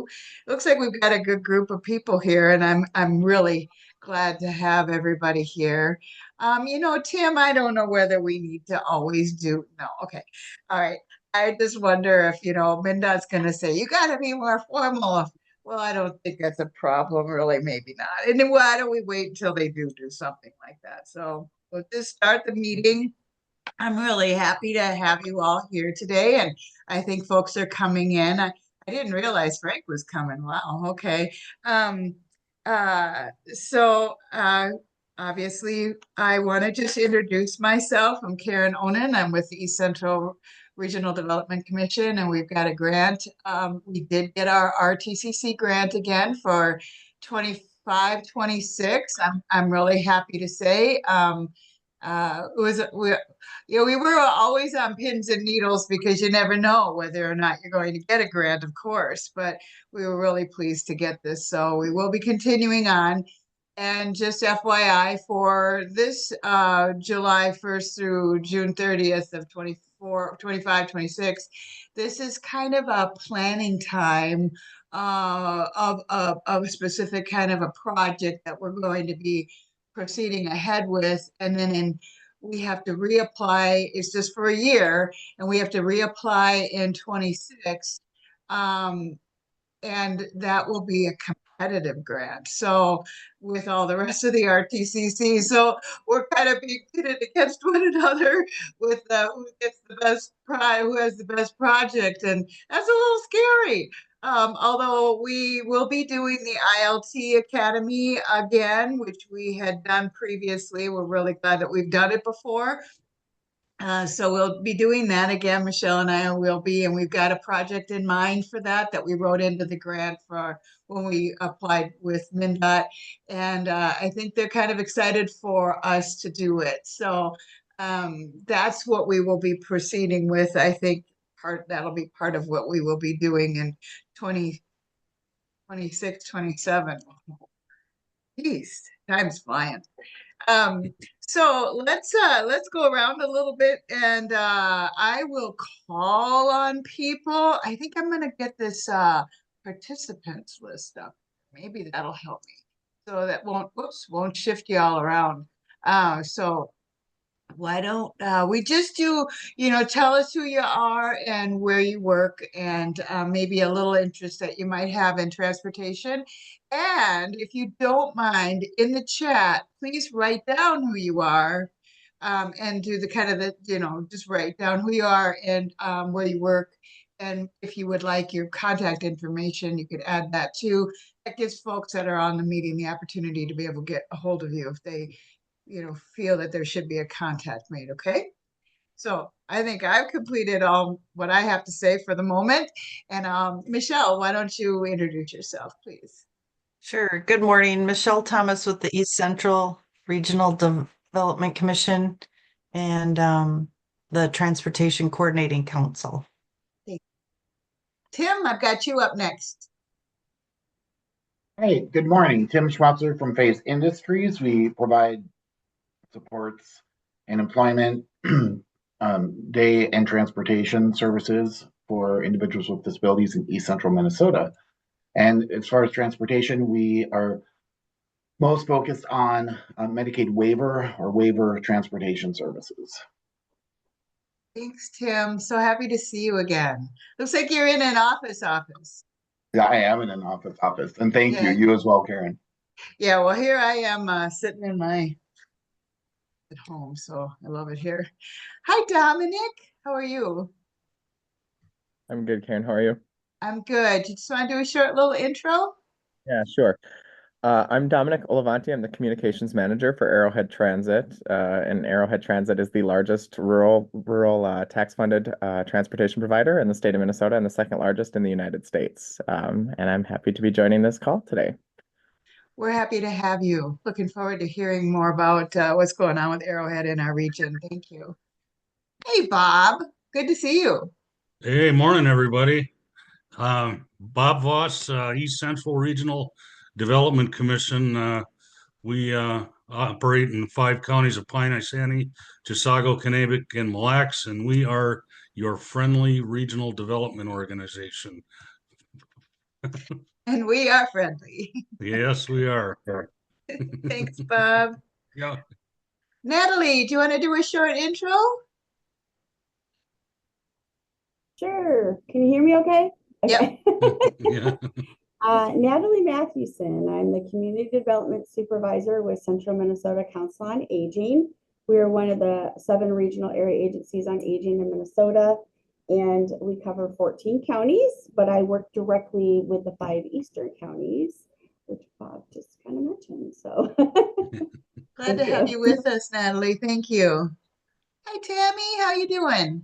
you. Looks like we've got a good group of people here, and I'm really glad to have everybody here. Tim, I don't know whether we need to always do. No, okay, all right. I just wonder if Minda's going to say you got to be more formal. Well, I don't think that's a problem, really. Maybe not. And then why don't we wait until they do something like that? So we'll just start the meeting. I'm really happy to have you all here today, and I think folks are coming in. I didn't realize Frank was coming. Wow, okay. Um, so obviously, I want to just introduce myself. I'm Karen Onen. I'm with the East Central Regional Development Commission, and we've got a grant. We did get our RTCC grant again for 25, 26. I'm really happy to say. It was we were always on pins and needles because you never know whether or not you're going to get a grant, of course, but we were really pleased to get this. So we will be continuing on. And just FYI, for this July 1st through June 30th of 24, 25, 26, this is kind of a planning time of a specific kind of a project that we're going to be proceeding ahead with. And then we have to reapply, it's just for a year, and we have to reapply in 26. And that will be a competitive grant. So with all the rest of the RTCC, so we're kind of being pitted against one another with who gets the best prize, who has the best project, and that's a little scary. Although we will be doing the ILT Academy again, which we had done previously. We're really glad that we've done it before. So we'll be doing that again. Michelle and I will be, and we've got a project in mind for that we wrote into the grant for when we applied with MnDOT. And I think they're kind of excited for us to do it. So that's what we will be proceeding with. I think that'll be part of what we will be doing in 2026, 27. Geez, time's flying. Um, so let's go around a little bit, and I will call on people. I think I'm gonna get this participants list up. Maybe that'll help me. So that won't shift you all around. So why don't we just do, tell us who you are and where you work, and maybe a little interest that you might have in transportation. And if you don't mind, in the chat, please write down who you are, and do the kind of just write down who you are and where you work. And if you would like your contact information, you could add that too. That gives folks that are on the meeting the opportunity to be able to get a hold of you if they feel that there should be a contact made. Okay. So I think I've completed all what I have to say for the moment. And Michelle, why don't you introduce yourself, please? Sure. Good morning. Michelle Thomas with the East Central Regional Development Commission and the Transportation Coordinating Council. Tim, I've got you up next. Hey, good morning. Tim Schmatzer from Phase Industries. We provide supports and employment, day and transportation services for individuals with disabilities in East Central Minnesota. And as far as transportation, we are most focused on Medicaid waiver or waiver transportation services. Thanks, Tim. So happy to see you again. Looks like you're in an office. Yeah, I am in an office. And thank you. You as well, Karen. Yeah, well, here I am sitting in my at home, so I love it here. Hi, Dominic. How are you? I'm good, Karen. How are you? I'm good. You just want to do a short little intro? Yeah, sure. I'm Dominic Olivanti. I'm the communications manager for Arrowhead Transit. And Arrowhead Transit is the largest rural tax-funded transportation provider in the state of Minnesota and the second largest in the United States. And I'm happy to be joining this call today. We're happy to have you. Looking forward to hearing more about what's going on with Arrowhead in our region. Thank you. Hey, Bob. Good to see you. Hey, morning, everybody. Bob Voss, East Central Regional Development Commission. We operate in 5 counties of Pine, Isani, Chisago, Kanabec, and Mille Lacs, and we are your friendly regional development organization. And we are friendly. Yes, we are. Thanks, Bob. Yeah. Natalie, do you want to do a short intro? Sure. Can you hear me okay? Yep. Okay. Yeah. Natalie Mathewson. I'm the Community Development Supervisor with Central Minnesota Council on Aging. We are one of the 7 regional area agencies on aging in Minnesota, and we cover 14 counties, but I work directly with the 5 eastern counties, which Bob just kind of mentioned. So Glad to have you with us, Natalie. Thank you. Hi, Tammy. How you doing?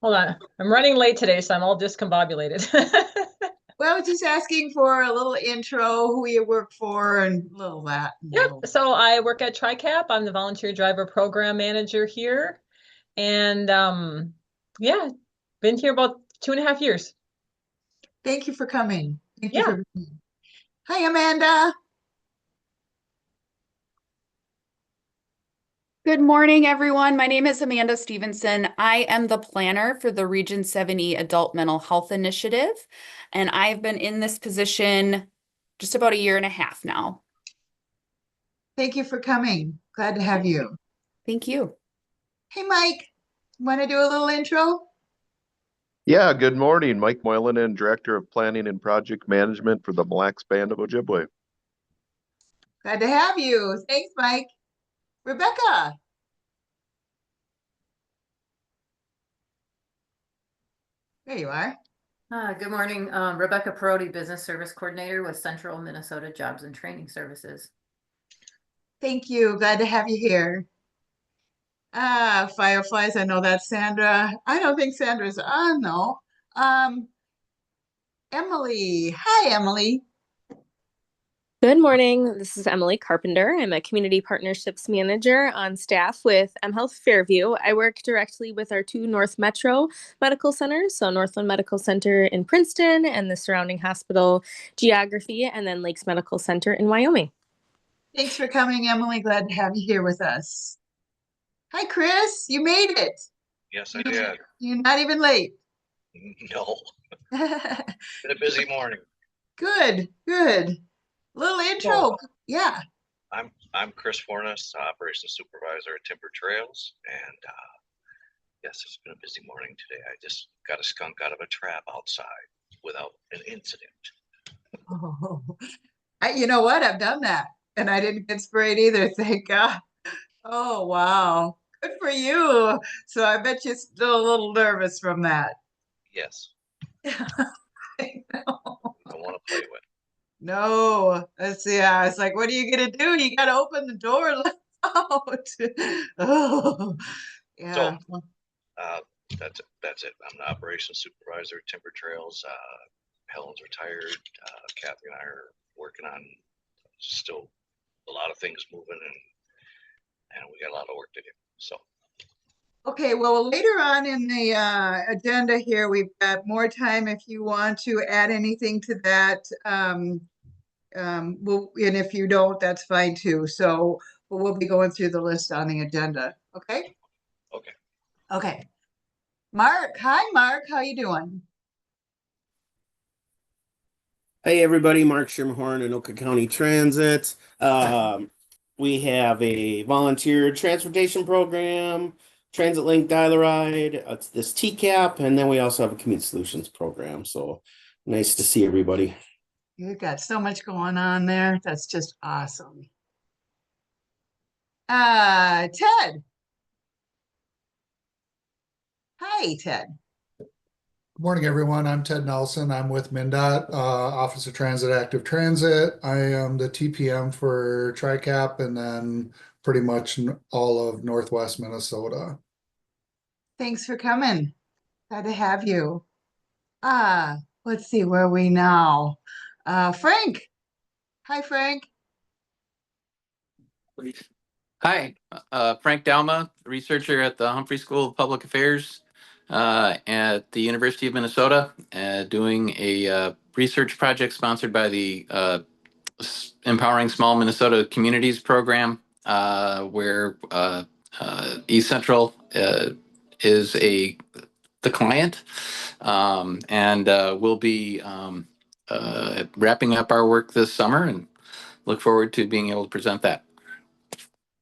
Hold on. I'm running late today, so I'm all discombobulated. Well, just asking for a little intro, who you work for, and a little that. Yep. So I work at TriCap. I'm the volunteer driver program manager here. And yeah, been here about 2.5 years. Thank you for coming. Thank you Yeah. for being. Hi, Amanda. Good morning, everyone. My name is Amanda Stevenson. I am the planner for the Region 7E Adult Mental Health Initiative, and I've been in this position just about 1.5 years now. Thank you for coming. Glad to have you. Thank you. Hey, Mike. Want to do a little intro? Yeah, good morning. Mike Moylan, Director of Planning and Project Management for the Mille Lacs Band of Ojibwe. Glad to have you. Thanks, Mike. Rebecca. There you are. Good morning, Rebecca Perotti, Business Service Coordinator with Central Minnesota Jobs and Training Services. Thank you. Glad to have you here. Fireflies. I know that's Sandra. I don't think Sandra's on though. Emily. Hi, Emily. Good morning. This is Emily Carpenter. I'm a Community Partnerships Manager on staff with mHealth Fairview. I work directly with our 2 North Metro medical centers, so Northland Medical Center in Princeton and the surrounding hospital geography, and then Lakes Medical Center in Wyoming. Thanks for coming, Emily. Glad to have you here with us. Hi, Chris. You made it. Yes, I did. You're not even late. No, been a busy morning. Good, good. Little intro. Yeah. I'm Chris Fornes, Operations Supervisor at Timber Trails, and yes, it's been a busy morning today. I just got a skunk out of a trap outside without an incident. Oh, you know what? I've done that, and I didn't get sprayed either. Thank God. Oh, wow. Good for you. So I bet you're still a little nervous from that. Yes, I know. I want to play with. No, yeah. It's like, what are you gonna do? You gotta open the door and let out. Oh, yeah. So that's it. I'm the Operations Supervisor at Timber Trails. Helen's retired. Kathy and I are working on still a lot of things moving, and we got a lot of work to do. So. Okay, well, later on in the agenda here, we've got more time if you want to add anything to that. And if you don't, that's fine too. So we'll be going through the list on the agenda. Okay? Okay. Okay. Mark. Hi, Mark. How you doing? Hey everybody, Mark Schermerhorn, Anoka County Transit. We have a volunteer transportation program, Transit Link Dial-A-Ride, it's this TCAP, and then we also have a Commute Solutions program. So nice to see everybody. You've got so much going on there. That's just awesome. Ted. Hi, Ted. Good morning, everyone. I'm Ted Nelson. I'm with MnDOT, Office of Transit Active Transit. I am the TPM for TriCap and then pretty much all of Northwest Minnesota. Thanks for coming. Glad to have you. Let's see, where are we now? Frank. Hi, Frank. Hi, Frank Dalma, researcher at the Humphrey School of Public Affairs at the University of Minnesota, doing a research project sponsored by the Empowering Small Minnesota Communities program, where East Central is a the client. And we'll be wrapping up our work this summer and look forward to being able to present that.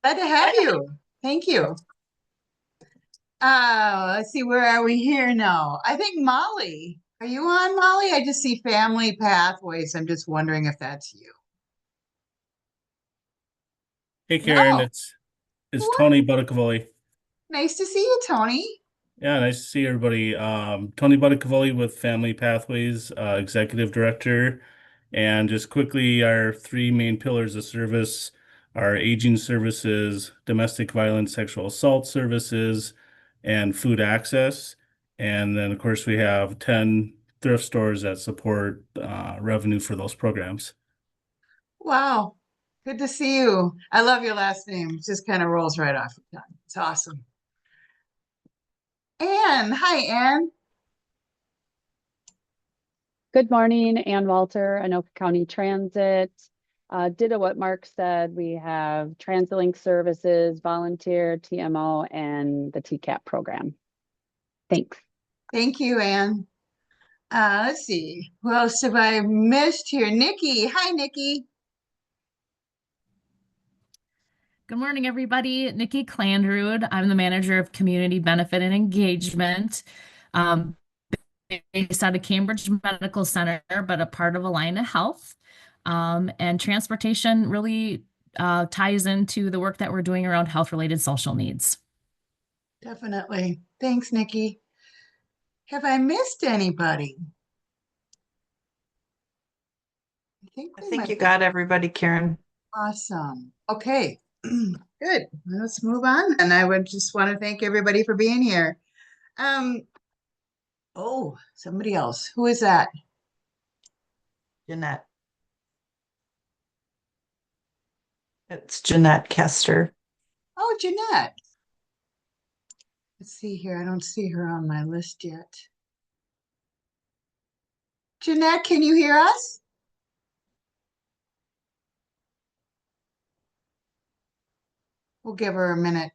Glad to have you. Thank you. Let's see, where are we here now? I think Molly. Are you on, Molly? I just see family pathways. I'm just wondering if that's you. Hey Karen, No. it's What? Tony Buttacavoli. Nice to see you, Tony. Yeah, nice to see everybody. Tony Buttacavoli with Family Pathways, Executive Director. And just quickly, our three main pillars of service are aging services, domestic violence, sexual assault services, and food access. And then, of course, we have 10 thrift stores that support revenue for those programs. Wow. Good to see you. I love your last name. It just kind of rolls right off the tongue. It's awesome. Anne. Hi, Anne. Good morning, Ann Walter, Anoka County Transit. Ditto what Mark said, we have TransitLink services, volunteer, TMO, and the TCAP program. Thanks. Thank you, Anne. Let's see. Who else have I missed here? Nikki. Hi, Nikki. Good morning, everybody. Nikki Clandrud. I'm the manager of community benefit and engagement, based out of Cambridge Medical Center, but a part of Alina Health. And transportation really ties into the work that we're doing around health-related social needs. Definitely. Thanks, Nikki. Have I missed anybody? I think you got everybody, Karen. Awesome. Okay. Good. Let's move on. And I would just want to thank everybody for being here. Oh, somebody else. Who is that? Jeanette. It's Jeanette Kester. Oh, Jeanette. Let's see here. I don't see her on my list yet. Jeanette, can you hear us? We'll give her a minute.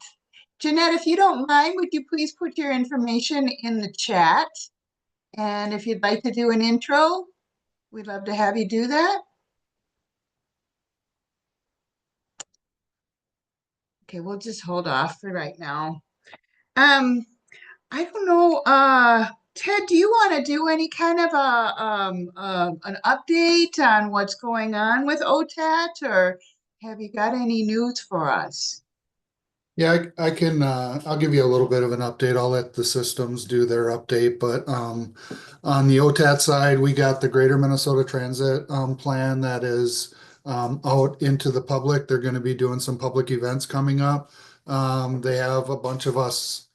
Jeanette, if you don't mind, would you please put your information in the chat? And if you'd like to do an intro, we'd love to have you do that. Okay, we'll just hold off for right now. I don't know, Ted, do you want to do any kind of an update on what's going on with OTAT, or have you got any news for us? Yeah, I can, I'll give you a little bit of an update. I'll let the systems do their update, but on the OTAT side, we got the Greater Minnesota Transit plan that is out into the public. They're going to be doing some public events coming up. They have a bunch of us.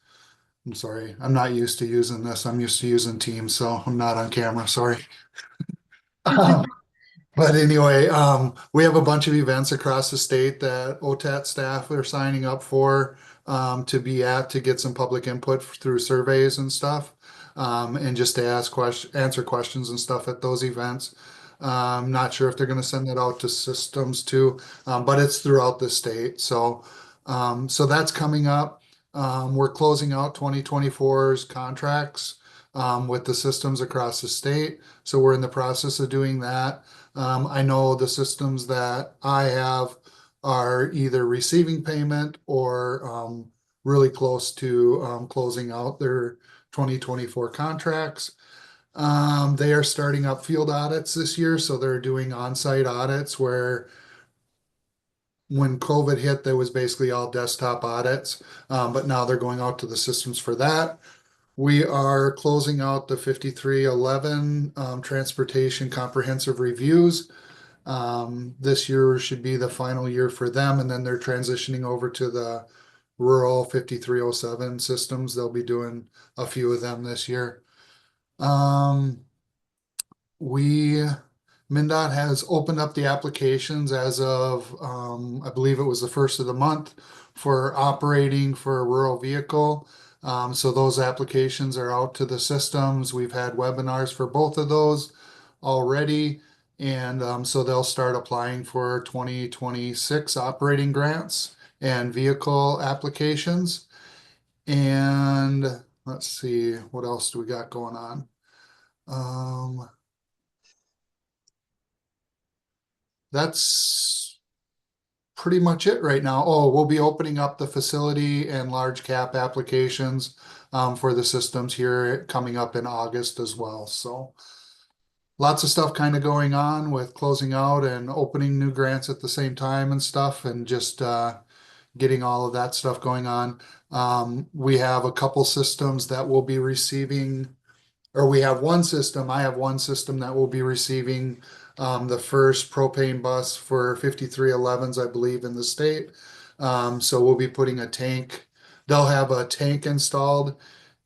I'm sorry, I'm not used to using this. I'm used to using Teams, so I'm not on camera. Sorry. But anyway, we have a bunch of events across the state that OTAT staff are signing up for to be at to get some public input through surveys and stuff, and just to answer questions and stuff at those events. I'm not sure if they're going to send that out to systems too, but it's throughout the state. So that's coming up. We're closing out 2024's contracts with the systems across the state. So we're in the process of doing that. I know the systems that I have are either receiving payment or really close to closing out their 2024 contracts. They are starting up field audits this year, so they're doing on-site audits where when COVID hit, there was basically all desktop audits, but now they're going out to the systems for that. We are closing out the 5311 transportation comprehensive reviews. This year should be the final year for them, and then they're transitioning over to the rural 5307 systems. They'll be doing a few of them this year. MnDOT has opened up the applications as of, I believe it was the first of the month for operating for a rural vehicle. So those applications are out to the systems. We've had webinars for both of those already. And so they'll start applying for 2026 operating grants and vehicle applications. And let's see, what else do we got going on? That's pretty much it right now. Oh, we'll be opening up the facility and large cap applications for the systems here coming up in August as well. So lots of stuff kind of going on with closing out and opening new grants at the same time and stuff, and just getting all of that stuff going on. We have a couple systems that will be receiving, or we have one system. I have one system that will be receiving the first propane bus for 5311s, I believe, in the state. So we'll be putting a tank. They'll have a tank installed,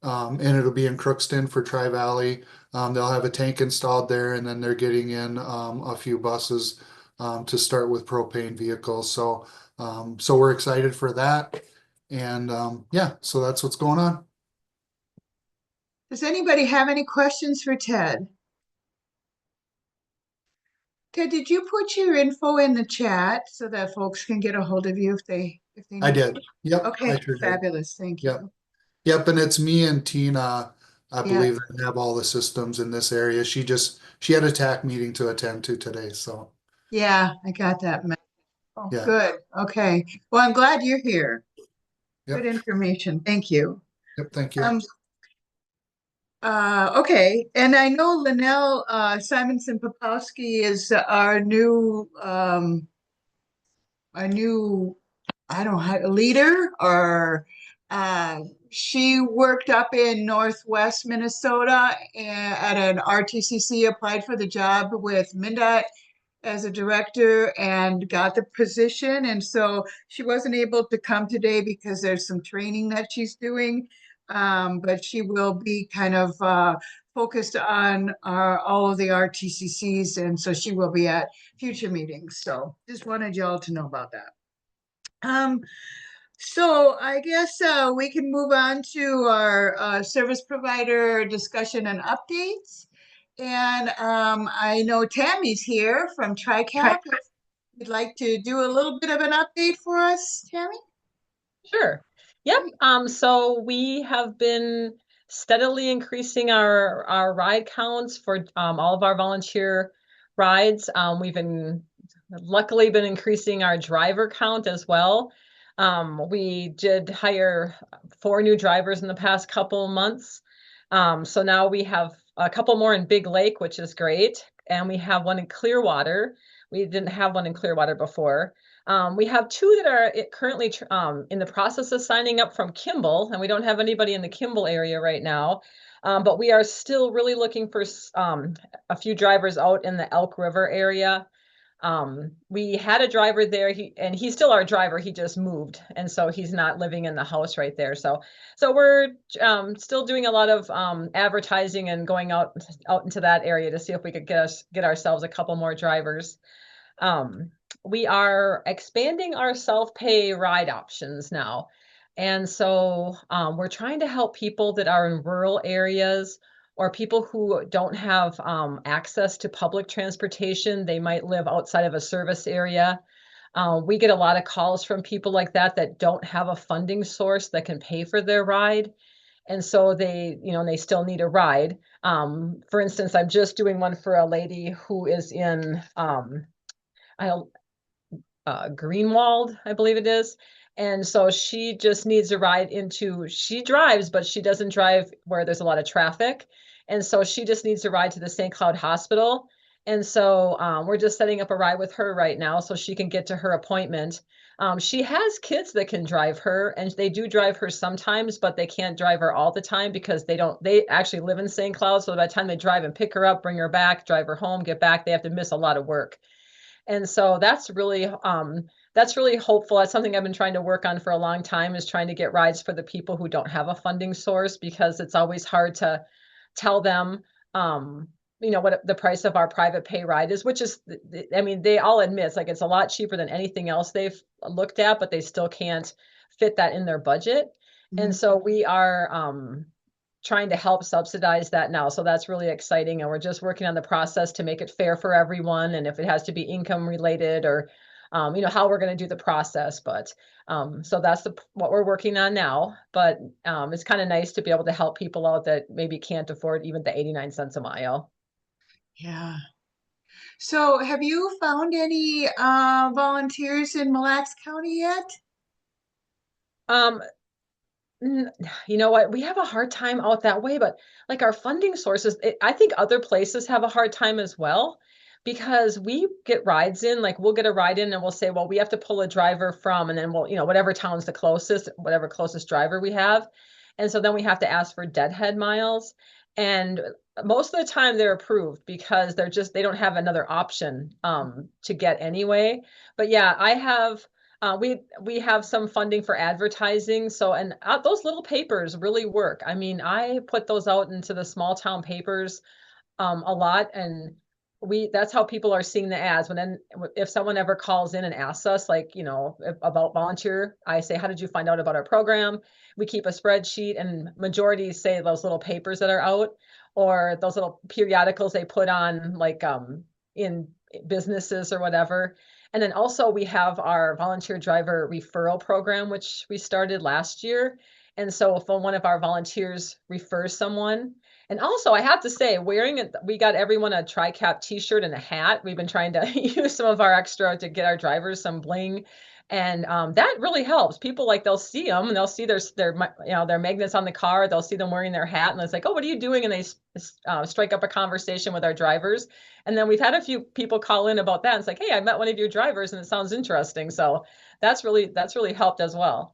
and it'll be in Crookston for Tri-Valley. They'll have a tank installed there, and then they're getting in a few buses to start with propane vehicles. So we're excited for that. And yeah, so that's what's going on. Does anybody have any questions for Ted? Ted, did you put your info in the chat so that folks can get a hold of you if they I need did. to? Yep. Okay, I sure did. fabulous. Thank you. Yep. Yep. And it's me and Tina, I Yeah. believe, that have all the systems in this area. She had a TAC meeting to attend to today. So Yeah, I got that. Oh, yeah. good. Okay. Well, I'm glad you're here. Yep. Good information. Thank you. Yep. Thank you. Okay, and I know Linnell Simonson Popowski is our new I don't know how leader, or she worked up in Northwest Minnesota at an RTCC, applied for the job with MnDOT as a director and got the position. And so she wasn't able to come today because there's some training that she's doing. But she will be kind of focused on all of the RTCCs. And so she will be at future meetings. So just wanted y'all to know about that. So I guess we can move on to our service provider discussion and updates. And I know Tammy's here from TriCap. If you'd like to do a little bit of an update for us, Tammy? Sure. Yep. So we have been steadily increasing our ride counts for all of our volunteer rides. We've luckily been increasing our driver count as well. We did hire 4 new drivers in the past couple months. So now we have a couple more in Big Lake, which is great. And we have one in Clearwater. We didn't have one in Clearwater before. We have 2 that are currently in the process of signing up from Kimball, and we don't have anybody in the Kimball area right now. But we are still really looking for a few drivers out in the Elk River area. We had a driver there, he's still our driver. He just moved, and so he's not living in the house right there. So we're still doing a lot of advertising and going out into that area to see if we could get ourselves a couple more drivers. We are expanding our self-pay ride options now. And so we're trying to help people that are in rural areas or people who don't have access to public transportation. They might live outside of a service area. We get a lot of calls from people like that don't have a funding source that can pay for their ride. And so they still need a ride. For instance, I'm just doing one for a lady who is in Greenwald, I believe it is. And so she just needs a ride she drives, but she doesn't drive where there's a lot of traffic. And so she just needs a ride to the St. Cloud Hospital. And so we're just setting up a ride with her right now so she can get to her appointment. She has kids that can drive her, and they do drive her sometimes, but they can't drive her all the time because they actually live in St. Cloud. So by the time they drive and pick her up, bring her back, drive her home, get back, they have to miss a lot of work. And so that's really hopeful. That's something I've been trying to work on for a long time, is trying to get rides for the people who don't have a funding source, because it's always hard to tell them, what the price of our private pay ride is, which is, I mean, they all admit it's like it's a lot cheaper than anything else they've looked at, but they still can't fit that in their budget. And so we are trying to help subsidize that now. So that's really exciting. And we're just working on the process to make it fair for everyone. And if it has to be income related or how we're going to do the process. But so that's what we're working on now. But it's kind of nice to be able to help people out that maybe can't afford even the 89 cents a mile. Yeah. So have you found any volunteers in Mille Lacs County yet? Um, You know what? We have a hard time out that way, but like our funding sources, I think other places have a hard time as well because we get rides in, like we'll get a ride in and we'll say, well, we have to pull a driver from, and then we'll, whatever town's the closest, whatever closest driver we have. And so then we have to ask for deadhead miles. And most of the time they're approved because they don't have another option to get anyway. But yeah, I have. We have some funding for advertising. So, and those little papers really work. I mean, I put those out into the small town papers a lot, and that's how people are seeing the ads. If someone ever calls in and asks us, like, about volunteer, I say, how did you find out about our program? We keep a spreadsheet, and majority say those little papers that are out, or those little periodicals they put on, like in businesses or whatever. And then also we have our volunteer driver referral program, which we started last year. And so if one of our volunteers refers someone, and also I have to say, we got everyone a TriCap t-shirt and a hat. We've been trying to use some of our extra to get our drivers some bling. And that really helps. People, like, they'll see them and they'll see their magnets on the car. They'll see them wearing their hat and it's like, oh, what are you doing? And they strike up a conversation with our drivers. And then we've had a few people call in about that. And it's like, hey, I met one of your drivers and it sounds interesting. So that's really helped as well.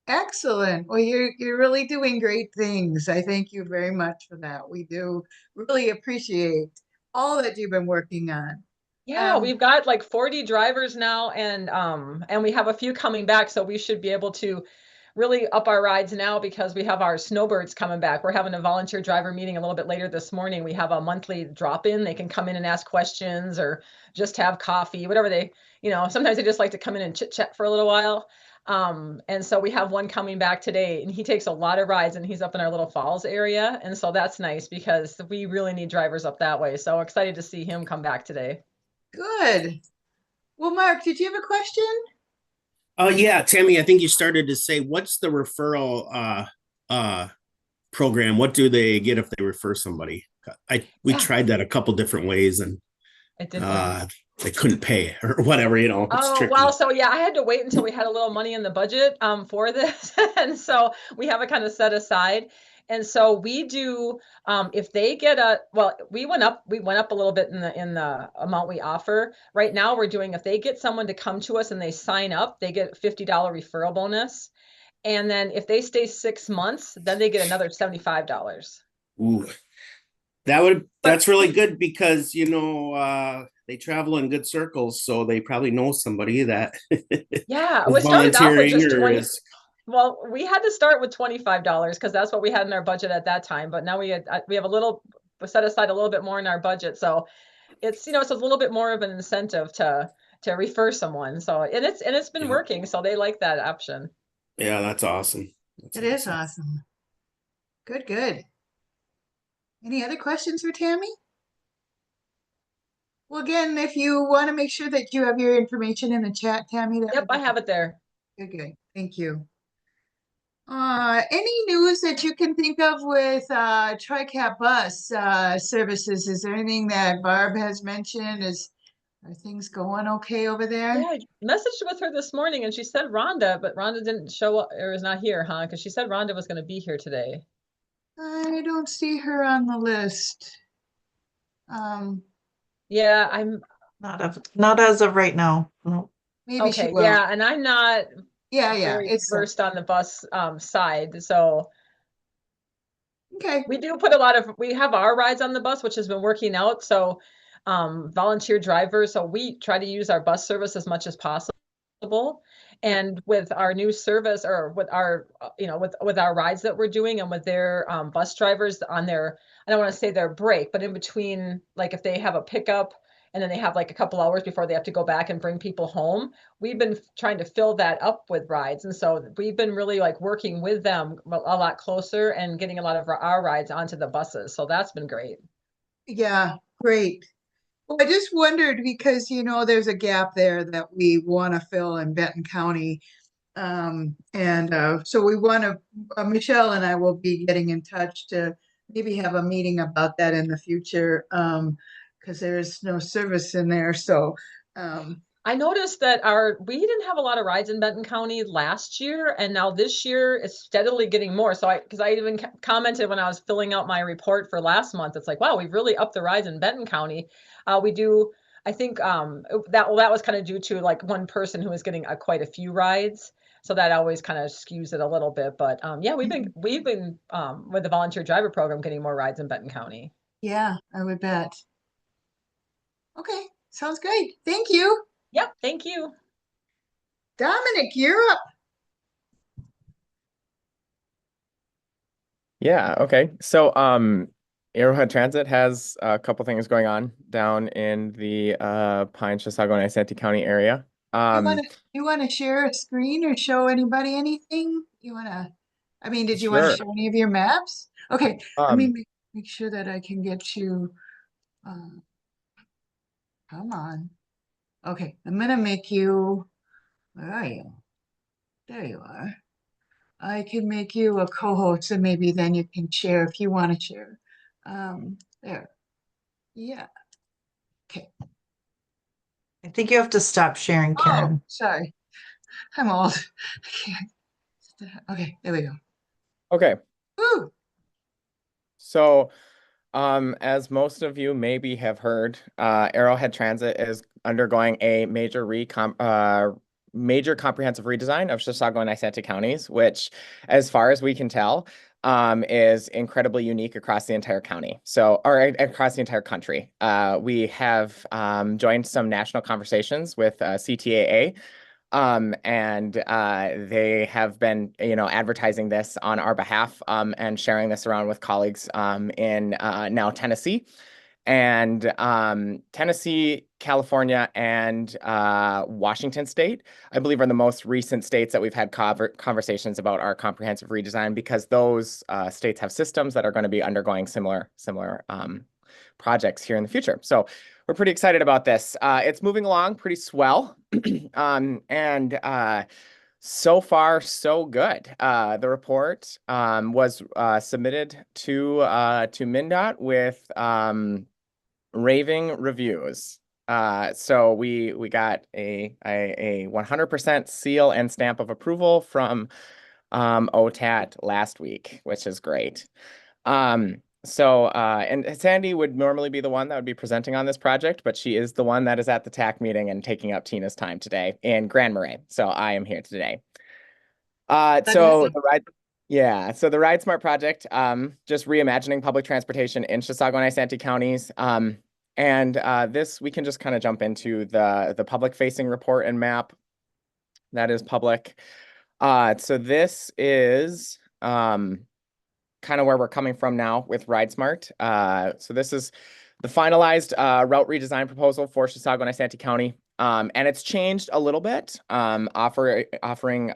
Excellent. Well, you're really doing great things. I thank you very much for that. We do really appreciate all that you've been working on. Yeah, we've got like 40 drivers now, and we have a few coming back, so we should be able to really up our rides now because we have our snowbirds coming back. We're having a volunteer driver meeting a little bit later this morning. We have a monthly drop-in. They can come in and ask questions or just have coffee, whatever sometimes they just like to come in and chit chat for a little while. And so we have one coming back today, and he takes a lot of rides, and he's up in our Little Falls area. And so that's nice because we really need drivers up that way. So excited to see him come back today. Good. Well, Mark, did you have a question? Yeah, Tammy, I think you started to say, what's the referral program? What do they get if they refer somebody? We tried that a couple different ways, and they couldn't pay or whatever, it's tricky. Well, so yeah, I had to wait until we had a little money in the budget for this. And so we have it kind of set aside. And so we do, if they get we went up a little bit in the amount we offer. Right now we're doing, if they get someone to come to us and they sign up, they get a $50 referral bonus. And then if they stay 6 months, then they get another $75. Ooh, that's really good because, they travel in good circles. So they probably know somebody that yeah, is we started out with just 20. is. Well, we had to start with $25 because that's what we had in our budget at that time. But now we have set aside a little bit more in our budget. So it's, it's a little bit more of an incentive to refer someone. So, and it's been working. So they like that option. Yeah, that's awesome. It is awesome. Good. Any other questions for Tammy? Well, again, if you want to make sure that you have your information in the chat, Tammy. Yep, I have it there. Good. Thank you. Any news that you can think of with TriCap bus services? Is there anything that Barb has mentioned? Are things going okay over there? Yeah, I messaged with her this morning and she said Rhonda, but Rhonda didn't show up or is not here, huh? Because she said Rhonda was going to be here today. I don't see her on the list. Yeah, I'm not as of right now. No. Maybe she okay. will. Yeah, and I'm not it's versed on the bus side. So okay. We do put we have our rides on the bus, which has been working out. So volunteer drivers. So we try to use our bus service as much as possible. And with our new service, or with our, with our rides that we're doing, and with their bus drivers on their, I don't want to say their break, but in between, like if they have a pickup and then they have like a couple hours before they have to go back and bring people home, we've been trying to fill that up with rides. And so we've been really like working with them a lot closer and getting a lot of our rides onto the buses. So that's been great. Yeah, great. Well, I just wondered because, there's a gap there that we want to fill in Benton County. So we want to, Michelle and I will be getting in touch to maybe have a meeting about that in the future. Because there's no service in there. So, I noticed that we didn't have a lot of rides in Benton County last year, and now this year it's steadily getting more. So because I even commented when I was filling out my report for last month, it's like, wow, we've really upped the rides in Benton County. We do, I think that was kind of due to like one person who was getting quite a few rides. So that always kind of skews it a little bit. But yeah, we've been with the volunteer driver program getting more rides in Benton County. yeah, I would bet. Okay, sounds great. Thank you. Yep, thank you. Dominic, you're up. Yeah, okay. So Arrowhead Transit has a couple things going on down in the Pine, Chisago, and Isanti County area. You want to share a screen or show anybody anything? Did you want to Sure. show any of your maps? Okay, let me Um, make sure that I can get you. Come on. Okay, I'm gonna make you. Where are you? There you are. I can make you a co-host, and maybe then you can share if you want to share. There. Yeah. Okay. I think you have to stop sharing, Oh, Karen. sorry. I'm old. I can't. Okay, there we go. Okay. Woo! So, as most of you maybe have heard, Arrowhead Transit is undergoing a major comprehensive redesign of Chisago and Isanti counties, which, as far as we can tell, is incredibly unique across the entire county. Or across the entire country. We have joined some national conversations with CTAA. They have been, advertising this on our behalf, and sharing this around with colleagues, in now Tennessee. And Tennessee, California, and Washington State, I believe, are the most recent states that we've had conversations about our comprehensive redesign, because those states have systems that are going to be undergoing similar projects here in the future. So we're pretty excited about this. It's moving along pretty swell. So far, so good. The report was submitted to MnDOT with raving reviews. So we got a 100% seal and stamp of approval from OTAT last week, which is great. And Sandy would normally be the one that would be presenting on this project, but she is the one that is at the TAC meeting and taking up Tina's time today in Grand Marais. So I am here today. So the Ride Smart project, just reimagining public transportation in Chisago and Isanti counties. This, we can just kind of jump into the public facing report and map that is public. So this is kind of where we're coming from now with RideSmart. So this is the finalized route redesign proposal for Chisago and Isanti County. And it's changed a little bit, offering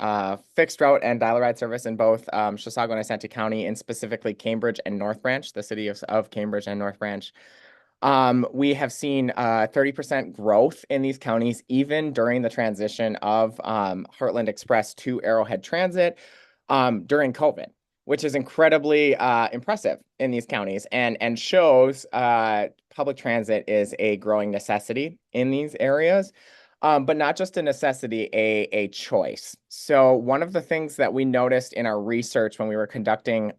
fixed route and dial-a-ride service in both Chisago and Isanti County, and specifically Cambridge and North Branch, the city of Cambridge and North Branch. We have seen 30% growth in these counties, even during the transition of Heartland Express to Arrowhead Transit during COVID, which is incredibly impressive in these counties, and shows public transit is a growing necessity in these areas, but not just a necessity, a choice. So one of the things that we noticed in our research when we were conducting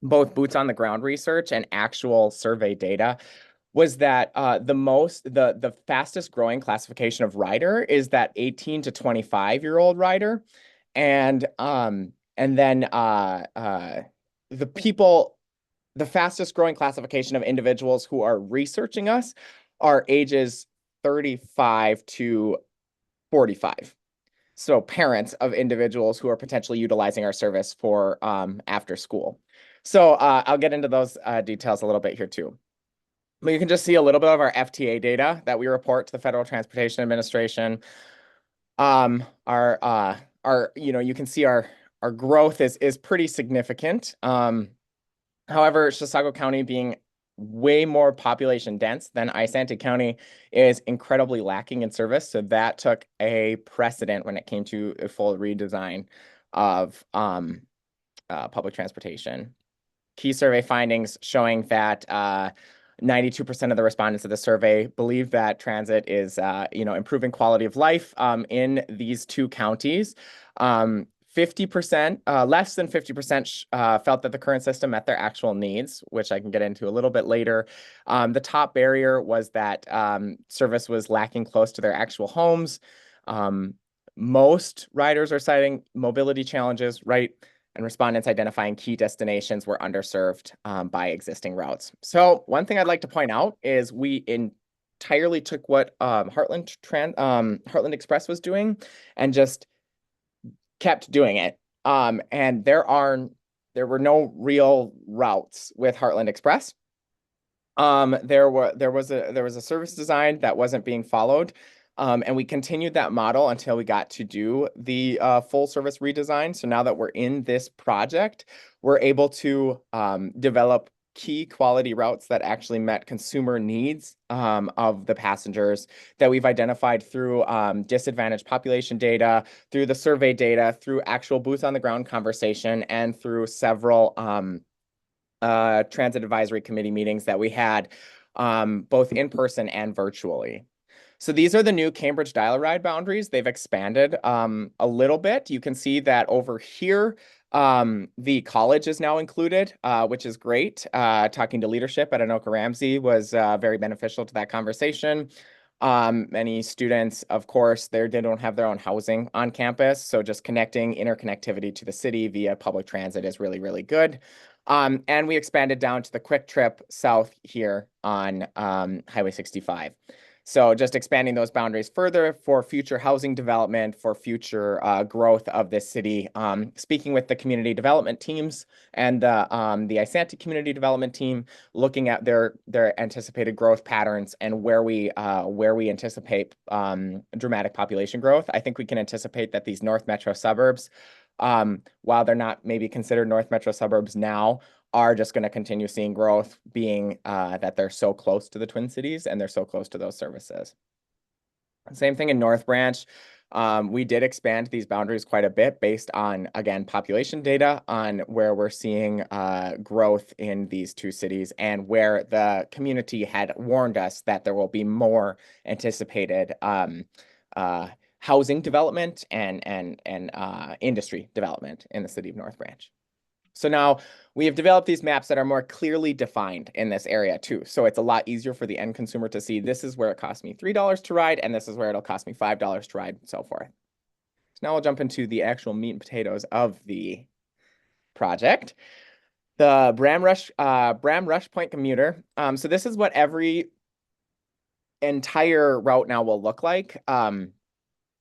both boots on the ground research and actual survey data was that the fastest growing classification of rider is that 18 to 25-year-old rider. And then the fastest growing classification of individuals who are researching us are ages 35 to 45. So parents of individuals who are potentially utilizing our service for after school. So I'll get into those details a little bit here too. But you can just see a little bit of our FTA data that we report to the Federal Transportation Administration. You can see our growth is pretty significant. However, Chisago County being way more population dense than Isanti County, is incredibly lacking in service. So that took a precedent when it came to a full redesign of public transportation. Key survey findings showing that 92% of the respondents of the survey believe that transit is, improving quality of life in these two counties. 50%, less than 50% felt that the current system met their actual needs, which I can get into a little bit later. The top barrier was that service was lacking close to their actual homes. Most riders are citing mobility challenges, right? And respondents identifying key destinations were underserved by existing routes. So one thing I'd like to point out is we entirely took what Heartland Express was doing and just kept doing it. And there were no real routes with Heartland Express. There was a service design that wasn't being followed. And we continued that model until we got to do the full service redesign. So now that we're in this project, we're able to develop key quality routes that actually met consumer needs of the passengers that we've identified through disadvantaged population data, through the survey data, through actual booth on the ground conversation, and through several transit advisory committee meetings that we had both in person and virtually. So these are the new Cambridge Dial-A-Ride boundaries. They've expanded a little bit. You can see that over here, the college is now included, which is great. Talking to leadership at Anoka Ramsey was very beneficial to that conversation. Many students, of course, they don't have their own housing on campus. So just connecting interconnectivity to the city via public transit is really, really good. And we expanded down to the quick trip south here on Highway 65. So just expanding those boundaries further for future housing development, for future growth of this city. Speaking with the community development teams and the Isanti community development team, looking at their anticipated growth patterns and where we anticipate dramatic population growth. I think we can anticipate that these North Metro suburbs, while they're not maybe considered North Metro suburbs now, are just going to continue seeing growth, being that they're so close to the Twin Cities and they're so close to those services. Same thing in North Branch. We did expand these boundaries quite a bit based on, again, population data on where we're seeing growth in these two cities and where the community had warned us that there will be more anticipated housing development and industry development in the city of North Branch. So now we have developed these maps that are more clearly defined in this area too. So it's a lot easier for the end consumer to see this is where it costs me $3 to ride, and this is where it'll cost me $5 to ride, and so forth. So now we'll jump into the actual meat and potatoes of the project. The Bram Rush Point commuter. So this is what every entire route now will look like.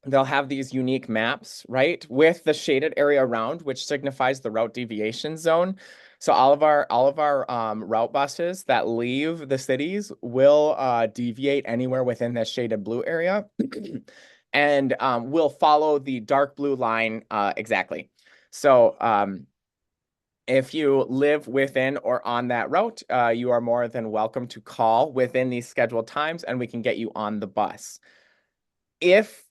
They'll have these unique maps, right, with the shaded area around, which signifies the route deviation zone. So all of our route buses that leave the cities will deviate anywhere within this shaded blue area, and will follow the dark blue line exactly. So if you live within or on that route, you are more than welcome to call within these scheduled times, and we can get you on the bus. If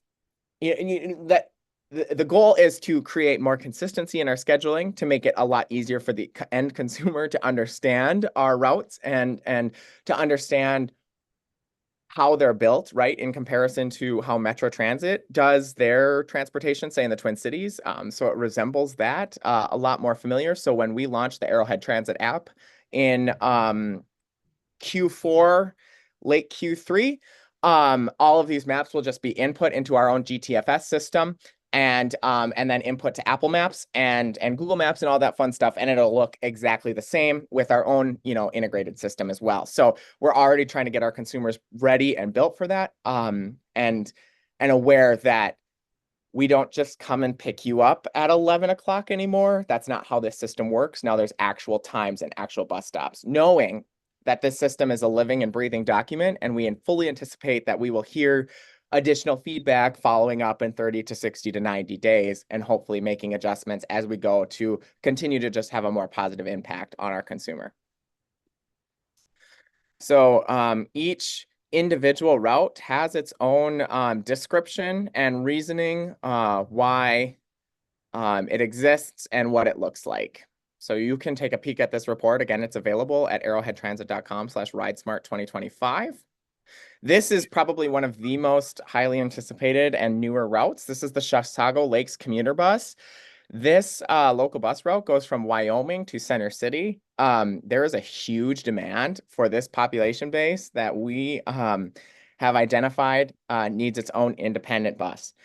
the goal is to create more consistency in our scheduling to make it a lot easier for the end consumer to understand our routes and to understand how they're built, right, in comparison to how Metro Transit does their transportation, say in the Twin Cities. So it resembles that a lot more familiar. So when we launched the Arrowhead Transit app in Q4, late Q3, all of these maps will just be input into our own GTFS system and then input to Apple Maps and Google Maps and all that fun stuff, and it'll look exactly the same with our own integrated system as well. So we're already trying to get our consumers ready and built for that, and aware that we don't just come and pick you up at 11 o'clock anymore. That's not how this system works. Now there's actual times and actual bus stops, knowing that this system is a living and breathing document, and we fully anticipate that we will hear additional feedback following up in 30 to 60 to 90 days, and hopefully making adjustments as we go to continue to just have a more positive impact on our consumer. So each individual route has its own description and reasoning why it exists and what it looks like. So you can take a peek at this report. Again, it's available at arrowheadtransit.com/ridesmart2025. This is probably one of the most highly anticipated and newer routes. This is the Chisago Lakes commuter bus. This local bus route goes from Wyoming to Center City. There is a huge demand for this population base that we have identified needs its own independent bus.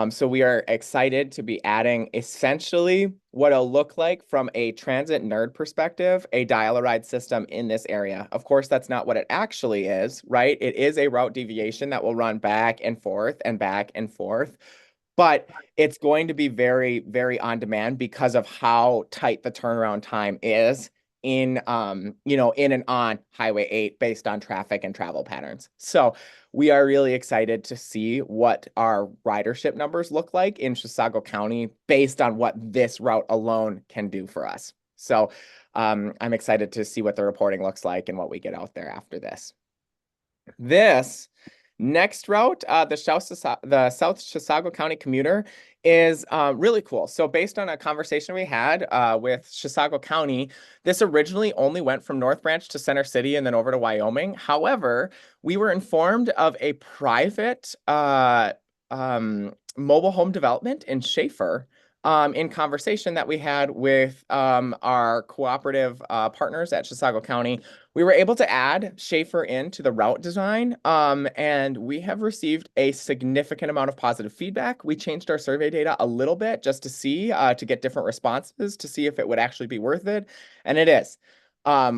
So we are excited to be adding essentially what it'll look like from a transit nerd perspective, a dial-a-ride system in this area. Of course, that's not what it actually is, right? It is a route deviation that will run back and forth and back and forth. But it's going to be very, very on demand because of how tight the turnaround time is in in and on Highway 8 based on traffic and travel patterns. So we are really excited to see what our ridership numbers look like in Chisago County based on what this route alone can do for us. So I'm excited to see what the reporting looks like and what we get out there after this. This next route, the South Chisago County commuter, is really cool. So based on a conversation we had with Chisago County, this originally only went from North Branch to Center City and then over to Wyoming. However, we were informed of a private mobile home development in Schaefer in conversation that we had with our cooperative partners at Chisago County. We were able to add Schaefer into the route design, and we have received a significant amount of positive feedback. We changed our survey data a little bit just to see, to get different responses, to see if it would actually be worth it, and it is.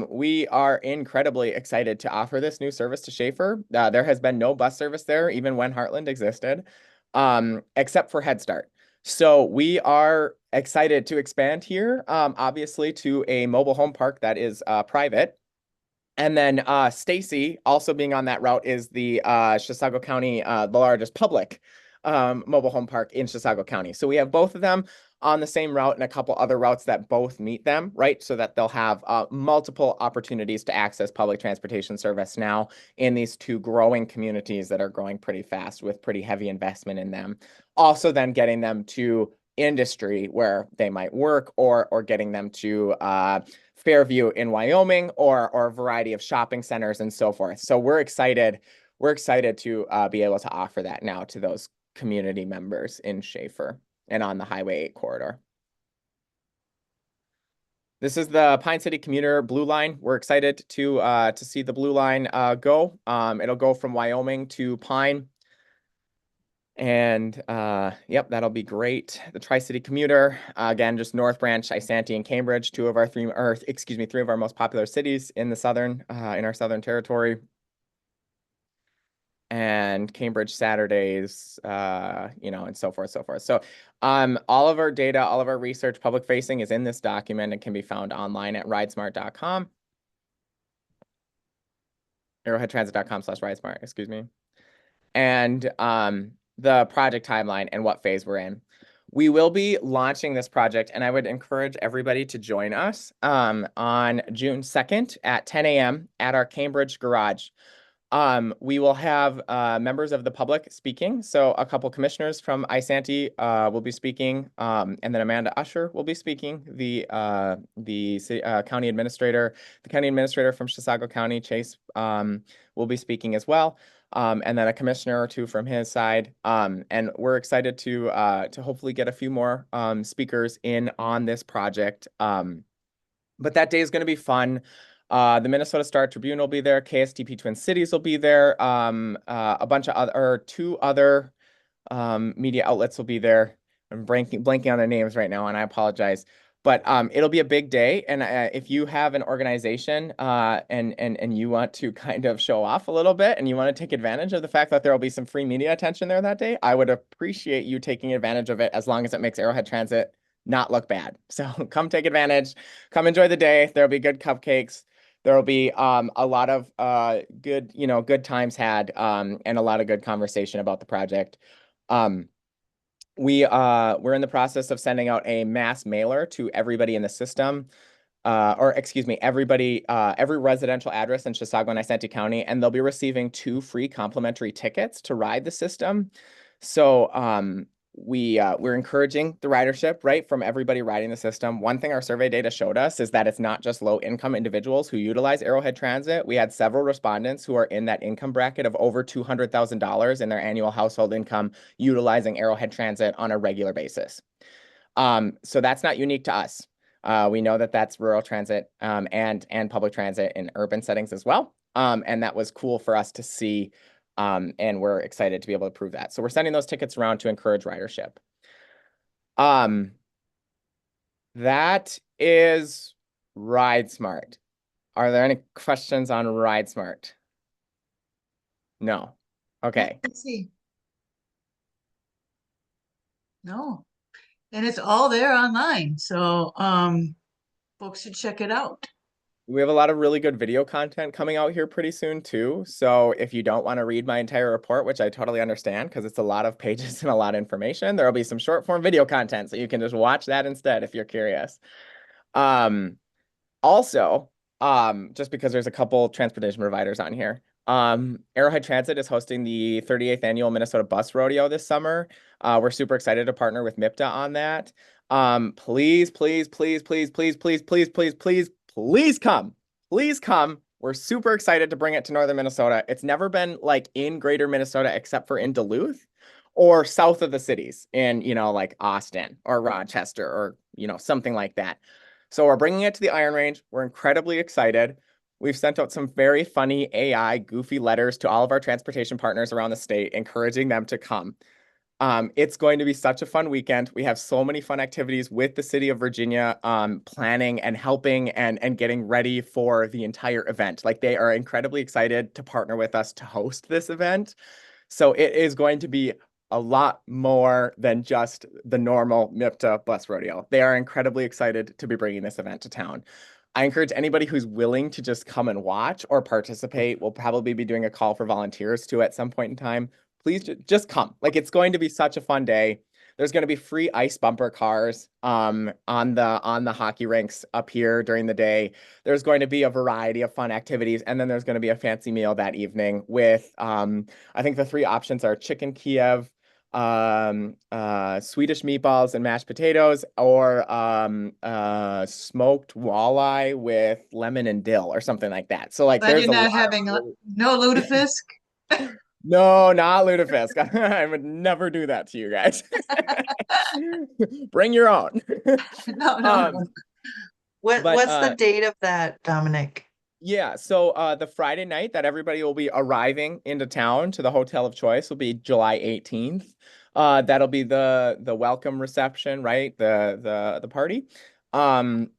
We are incredibly excited to offer this new service to Schaefer. There has been no bus service there, even when Heartland existed, except for Head Start. So we are excited to expand here, obviously, to a mobile home park that is private. And then Stacy, also being on that route, is the Chisago County, the largest public mobile home park in Chisago County. So we have both of them on the same route and a couple other routes that both meet them, right? So that they'll have multiple opportunities to access public transportation service now in these two growing communities that are growing pretty fast with pretty heavy investment in them. Also then getting them to industry where they might work or getting them to Fairview in Wyoming or a variety of shopping centers and so forth. So we're excited to be able to offer that now to those community members in Schaefer and on the Highway 8 corridor. This is the Pine City commuter blue line. We're excited to see the blue line go. It'll go from Wyoming to Pine. And yep, that'll be great. The Tri-City commuter, again, just North Branch, Isanti, and Cambridge, three of our most popular cities in the southern, in our southern territory. And Cambridge Saturdays, and so forth. So all of our data, all of our research, public facing is in this document and can be found online at ridesmart.com. arrowheadtransit.com/ridesmart, excuse me. And the project timeline and what phase we're in. We will be launching this project, and I would encourage everybody to join us on June 2nd at 10 a.m. at our Cambridge garage. We will have members of the public speaking. So a couple commissioners from Isanti will be speaking, and then Amanda Usher will be speaking. The county administrator from Chisago County, Chase, will be speaking as well. And then a commissioner or two from his side. And we're excited to hopefully get a few more speakers in on this project. But that day is going to be fun. The Minnesota Star Tribune will be there. KSTP Twin Cities will be there. A bunch of two other media outlets will be there. I'm blanking on their names right now, and I apologize. But it'll be a big day, and if you have an organization and you want to kind of show off a little bit, and you want to take advantage of the fact that there will be some free media attention there that day, I would appreciate you taking advantage of it as long as it makes Arrowhead Transit not look bad. So come take advantage, come enjoy the day. There'll be good cupcakes. There will be a lot of good times had and a lot of good conversation about the project. We're in the process of sending out a mass mailer to everybody in the system. or excuse me, everybody, every residential address in Chisago and Isanti County, and they'll be receiving 2 free complimentary tickets to ride the system. So we're encouraging the ridership, right, from everybody riding the system. One thing our survey data showed us is that it's not just low income individuals who utilize Arrowhead Transit. We had several respondents who are in that income bracket of over $200,000 in their annual household income utilizing Arrowhead Transit on a regular basis. So that's not unique to us. We know that that's rural transit and public transit in urban settings as well. And that was cool for us to see. And we're excited to be able to prove that. So we're sending those tickets around to encourage ridership. That is RideSmart. Are there any questions on RideSmart? No. Okay. Let's see. No. And it's all there online. So folks should check it out. We have a lot of really good video content coming out here pretty soon too. So if you don't want to read my entire report, which I totally understand because it's a lot of pages and a lot of information, there'll be some short form video content. So you can just watch that instead if you're curious. Also, just because there's a couple transportation providers on here, Arrowhead Transit is hosting the 38th annual Minnesota Bus Rodeo this summer. We're super excited to partner with MIPTA on that. Please, please, please, please, please, please, please, please, please, please come. Please come. We're super excited to bring it to northern Minnesota. It's never been like in greater Minnesota except for in Duluth or south of the cities in, like Austin or Rochester or, something like that. So we're bringing it to the Iron Range. We're incredibly excited. We've sent out some very funny AI goofy letters to all of our transportation partners around the state, encouraging them to come. It's going to be such a fun weekend. We have so many fun activities with the city of Virginia, planning and helping and getting ready for the entire event. Like they are incredibly excited to partner with us to host this event. So it is going to be a lot more than just the normal MIPTA bus rodeo. They are incredibly excited to be bringing this event to town. I encourage anybody who's willing to just come and watch or participate. We'll probably be doing a call for volunteers too at some point in time. Please just come. Like it's going to be such a fun day. There's going to be free ice bumper cars on the hockey rinks up here during the day. There's going to be a variety of fun activities, and then there's going to be a fancy meal that evening with I think the 3 options are chicken Kiev, Swedish meatballs and mashed potatoes, or smoked walleye with lemon and dill or something like that. So like Glad there's you're a not lot having no lutefisk. No, not lutefisk. I would never do that to you guys. Bring your own. No. What's the date of that, Dominic? Yeah, so the Friday night that everybody will be arriving into town to the hotel of choice will be July 18th. That'll be the welcome reception, right? The party. And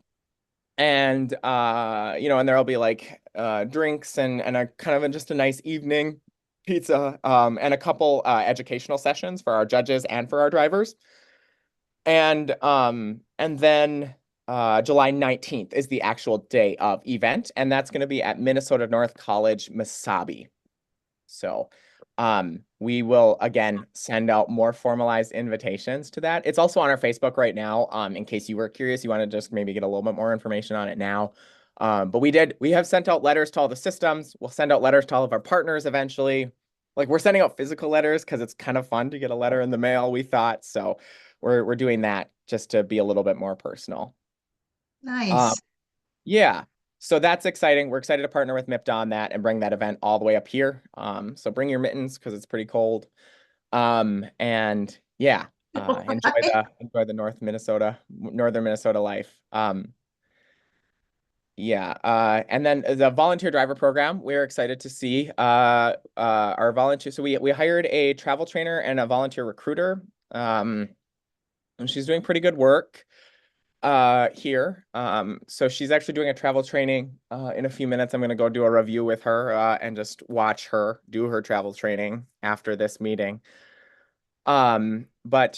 and there'll be like drinks and a kind of just a nice evening, pizza, and a couple educational sessions for our judges and for our drivers. And then July 19th is the actual day of event, and that's going to be at Minnesota North College, Mesabi. So we will again send out more formalized invitations to that. It's also on our Facebook right now. In case you were curious, you want to just maybe get a little bit more information on it now. But we have sent out letters to all the systems. We'll send out letters to all of our partners eventually. Like we're sending out physical letters because it's kind of fun to get a letter in the mail, we thought. So we're doing that just to be a little bit more personal. Nice. Yeah. So that's exciting. We're excited to partner with MIPTA on that and bring that event all the way up here. So bring your mittens because it's pretty cold. And yeah, enjoy the northern Minnesota life. And then the volunteer driver program, we're excited to see our volunteer. So we hired a travel trainer and a volunteer recruiter. And she's doing pretty good work here. So she's actually doing a travel training in a few minutes. I'm going to go do a review with her and just watch her do her travel training after this meeting. But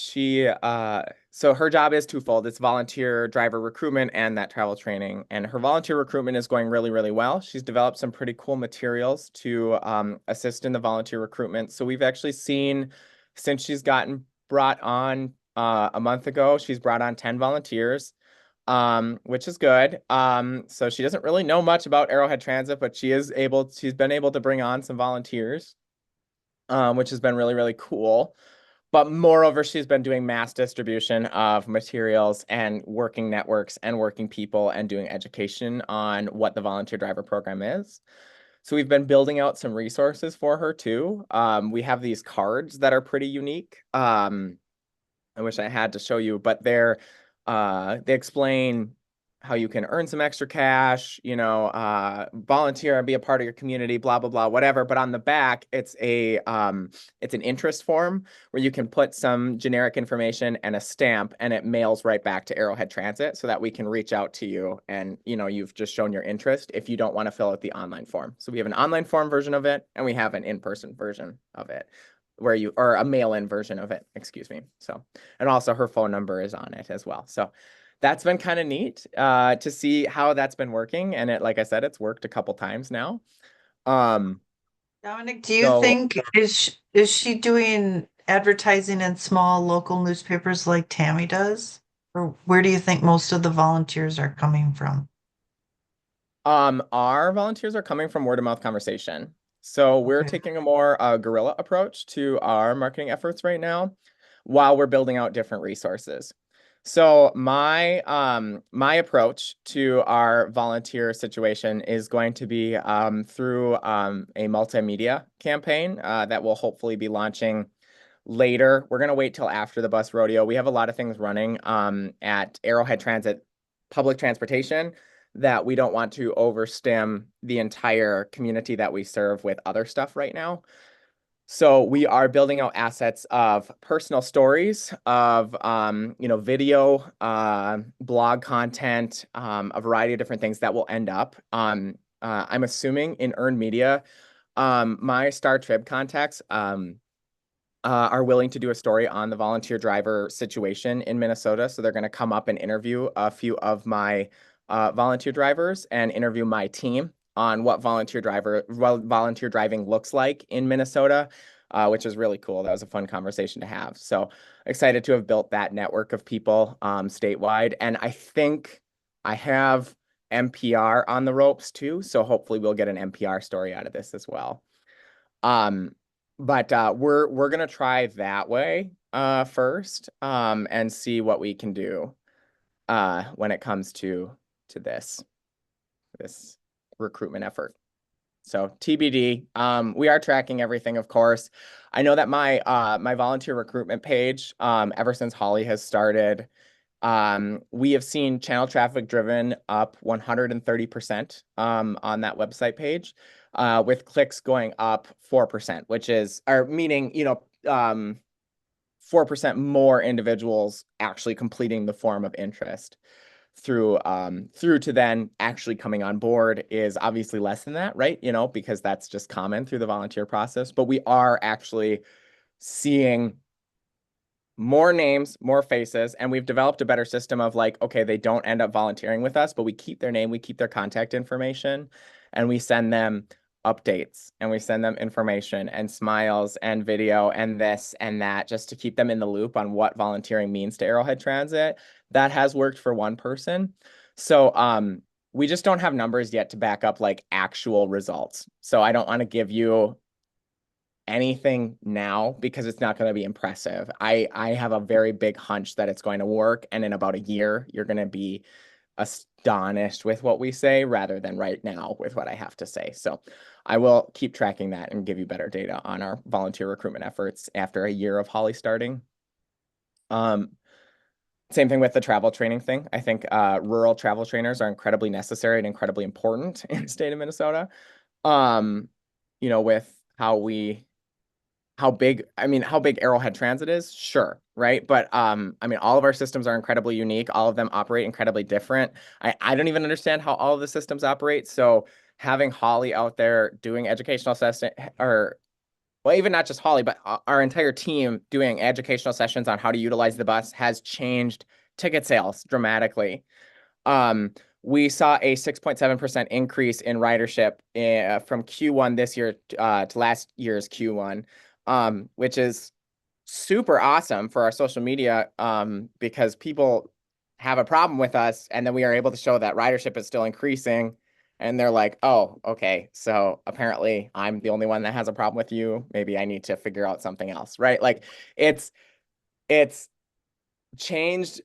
so her job is twofold. It's volunteer driver recruitment and that travel training. And her volunteer recruitment is going really, really well. She's developed some pretty cool materials to assist in the volunteer recruitment. So we've actually seen, since she's gotten brought on a month ago, she's brought on 10 volunteers. which is good. So she doesn't really know much about Arrowhead Transit, but she's been able to bring on some volunteers, which has been really, really cool. But moreover, she's been doing mass distribution of materials and working networks and working people and doing education on what the volunteer driver program is. So we've been building out some resources for her too. We have these cards that are pretty unique. I wish I had to show you, but they explain how you can earn some extra cash, volunteer and be a part of your community, blah, blah, blah, whatever. But on the back, it's an interest form where you can put some generic information and a stamp, and it mails right back to Arrowhead Transit so that we can reach out to you and, you've just shown your interest if you don't want to fill out the online form. So we have an online form version of it, and we have an in-person version of it or a mail-in version of it, excuse me. So, and also her phone number is on it as well. So that's been kind of neat to see how that's been working. And like I said, it's worked a couple times now. Dominic, do you think is she doing advertising in small local newspapers like Tammy does? Or where do you think most of the volunteers are coming from? Our volunteers are coming from word of mouth conversation. So we're taking a more guerrilla approach to our marketing efforts right now while we're building out different resources. So my approach to our volunteer situation is going to be through a multimedia campaign that will hopefully be launching later. We're going to wait till after the bus rodeo. We have a lot of things running at Arrowhead Transit public transportation that we don't want to overstim the entire community that we serve with other stuff right now. So we are building out assets of personal stories, of video, blog content, a variety of different things that will end up. I'm assuming in earned media, my Star Trib contacts are willing to do a story on the volunteer driver situation in Minnesota. So they're going to come up and interview a few of my volunteer drivers and interview my team on what volunteer driving looks like in Minnesota, which is really cool. That was a fun conversation to have. So excited to have built that network of people statewide. And I think I have NPR on the ropes too. So hopefully we'll get an NPR story out of this as well. But we're gonna try that way first and see what we can do when it comes to this recruitment effort. So TBD. We are tracking everything, of course. I know that my my volunteer recruitment page, ever since Holly has started, we have seen channel traffic driven up 130% on that website page, with clicks going up 4%, which is, or meaning, 4% more individuals actually completing the form of interest through to then actually coming on board is obviously less than that, right? Because that's just common through the volunteer process, but we are actually seeing more names, more faces, and we've developed a better system of like, okay, they don't end up volunteering with us, but we keep their name, we keep their contact information, and we send them updates and we send them information and smiles and video and this and that just to keep them in the loop on what volunteering means to Arrowhead Transit. That has worked for one person. So we just don't have numbers yet to back up like actual results. So I don't want to give you anything now because it's not going to be impressive. I have a very big hunch that it's going to work, and in about a year you're going to be astonished with what we say rather than right now with what I have to say. So I will keep tracking that and give you better data on our volunteer recruitment efforts after a year of Holly starting. Same thing with the travel training thing. I think rural travel trainers are incredibly necessary and incredibly important in the state of Minnesota. With how big Arrowhead Transit is, sure, right? But all of our systems are incredibly unique. All of them operate incredibly different. I don't even understand how all of the systems operate. So having Holly out there doing educational session, well, even not just Holly, but our entire team doing educational sessions on how to utilize the bus has changed ticket sales dramatically. We saw a 6.7% increase in ridership from Q1 this year to last year's Q1. Which is super awesome for our social media because people have a problem with us, and then we are able to show that ridership is still increasing, and they're like, oh, okay, so apparently I'm the only one that has a problem with you. Maybe I need to figure out something else, right? Like it's changed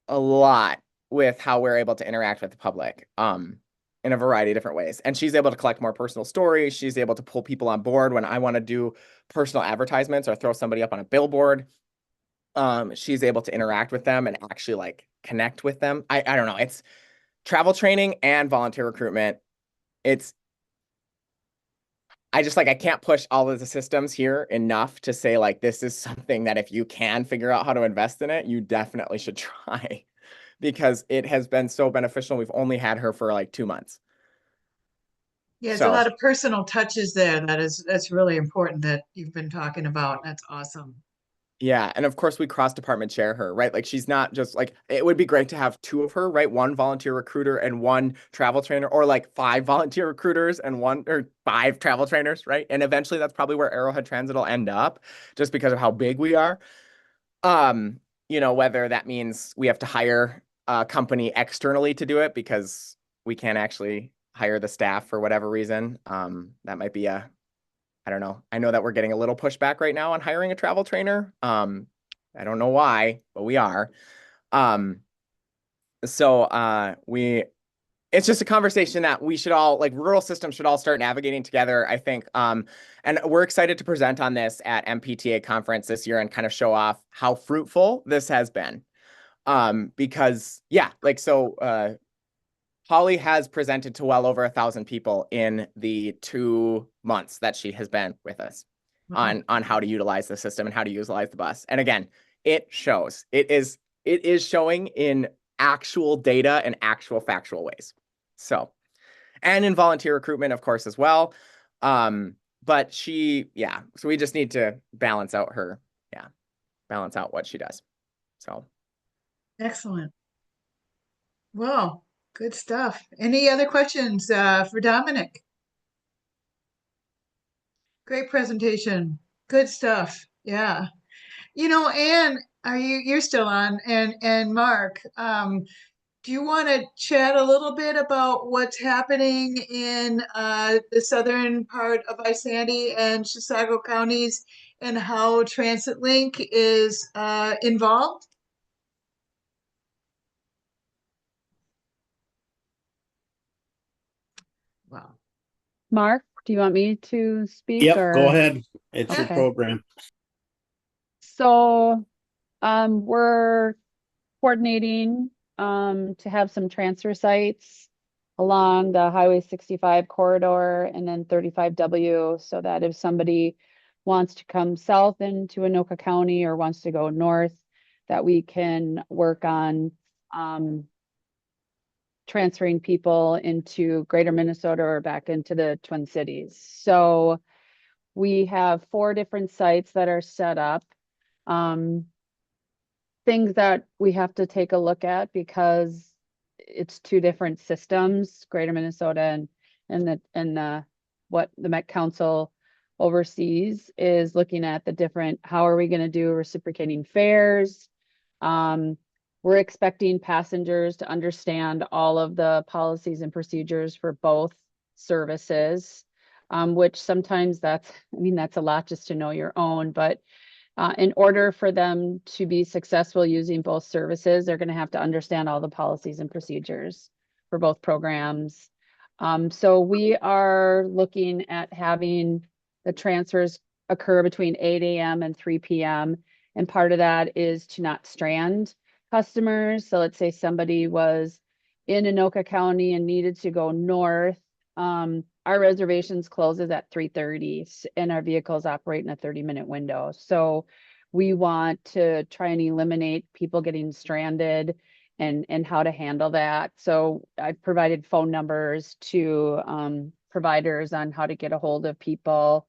a lot with how we're able to interact with the public in a variety of different ways. And she's able to collect more personal stories. She's able to pull people on board when I want to do personal advertisements or throw somebody up on a billboard. She's able to interact with them and actually like connect with them. I don't know. It's travel training and volunteer recruitment. I can't push all of the systems here enough to say like, this is something that if you can figure out how to invest in it, you definitely should try because it has been so beneficial. We've only had her for like 2 months. Yeah, it's a lot of personal touches there. That's really important that you've been talking about. That's awesome. Yeah. And of course we cross department share her, right? Like she's not just like, it would be great to have 2 of her, right? 1 volunteer recruiter and 1 travel trainer, or like 5 volunteer recruiters and 1 or 5 travel trainers, right? And eventually that's probably where Arrowhead Transit will end up just because of how big we are. Whether that means we have to hire a company externally to do it because we can't actually hire the staff for whatever reason. That might be I don't know. I know that we're getting a little pushback right now on hiring a travel trainer. I don't know why, but we are. It's just a conversation that we should all, like rural systems should all start navigating together, I think. And we're excited to present on this at MPTA conference this year and kind of show off how fruitful this has been. Because Holly has presented to well over 1,000 people in the 2 months that she has been with us on how to utilize the system and how to utilize the bus. And again, it shows. It is showing in actual data and actual factual ways. So, and in volunteer recruitment, of course, as well. But so we just need to balance out what she does. So. Excellent. Well, good stuff. Any other questions for Dominic? Great presentation. Good stuff. Yeah. Anne, you're still on, and Mark, do you want to chat a little bit about what's happening in the southern part of Isanti and Chisago counties and how Transit Link is involved? Wow. Mark, do you want me to speak? Yep, or? go ahead. It's your Okay. program. So, we're coordinating to have some transfer sites along the Highway 65 corridor and then 35W, so that if somebody wants to come south into Anoka County or wants to go north, that we can work on transferring people into greater Minnesota or back into the Twin Cities. So we have 4 different sites that are set up. Things that we have to take a look at because it's 2 different systems, greater Minnesota and what the Met Council oversees is looking at the different, how are we going to do reciprocating fares? We're expecting passengers to understand all of the policies and procedures for both services, which sometimes that's a lot just to know your own, but in order for them to be successful using both services, they're going to have to understand all the policies and procedures for both programs. So we are looking at having the transfers occur between 8 a.m. and 3 p.m. And part of that is to not strand customers. So let's say somebody was in Anoka County and needed to go north. Our reservations closes at 3:30 and our vehicles operate in a 30-minute window. So we want to try and eliminate people getting stranded and how to handle that. So I've provided phone numbers to providers on how to get a hold of people.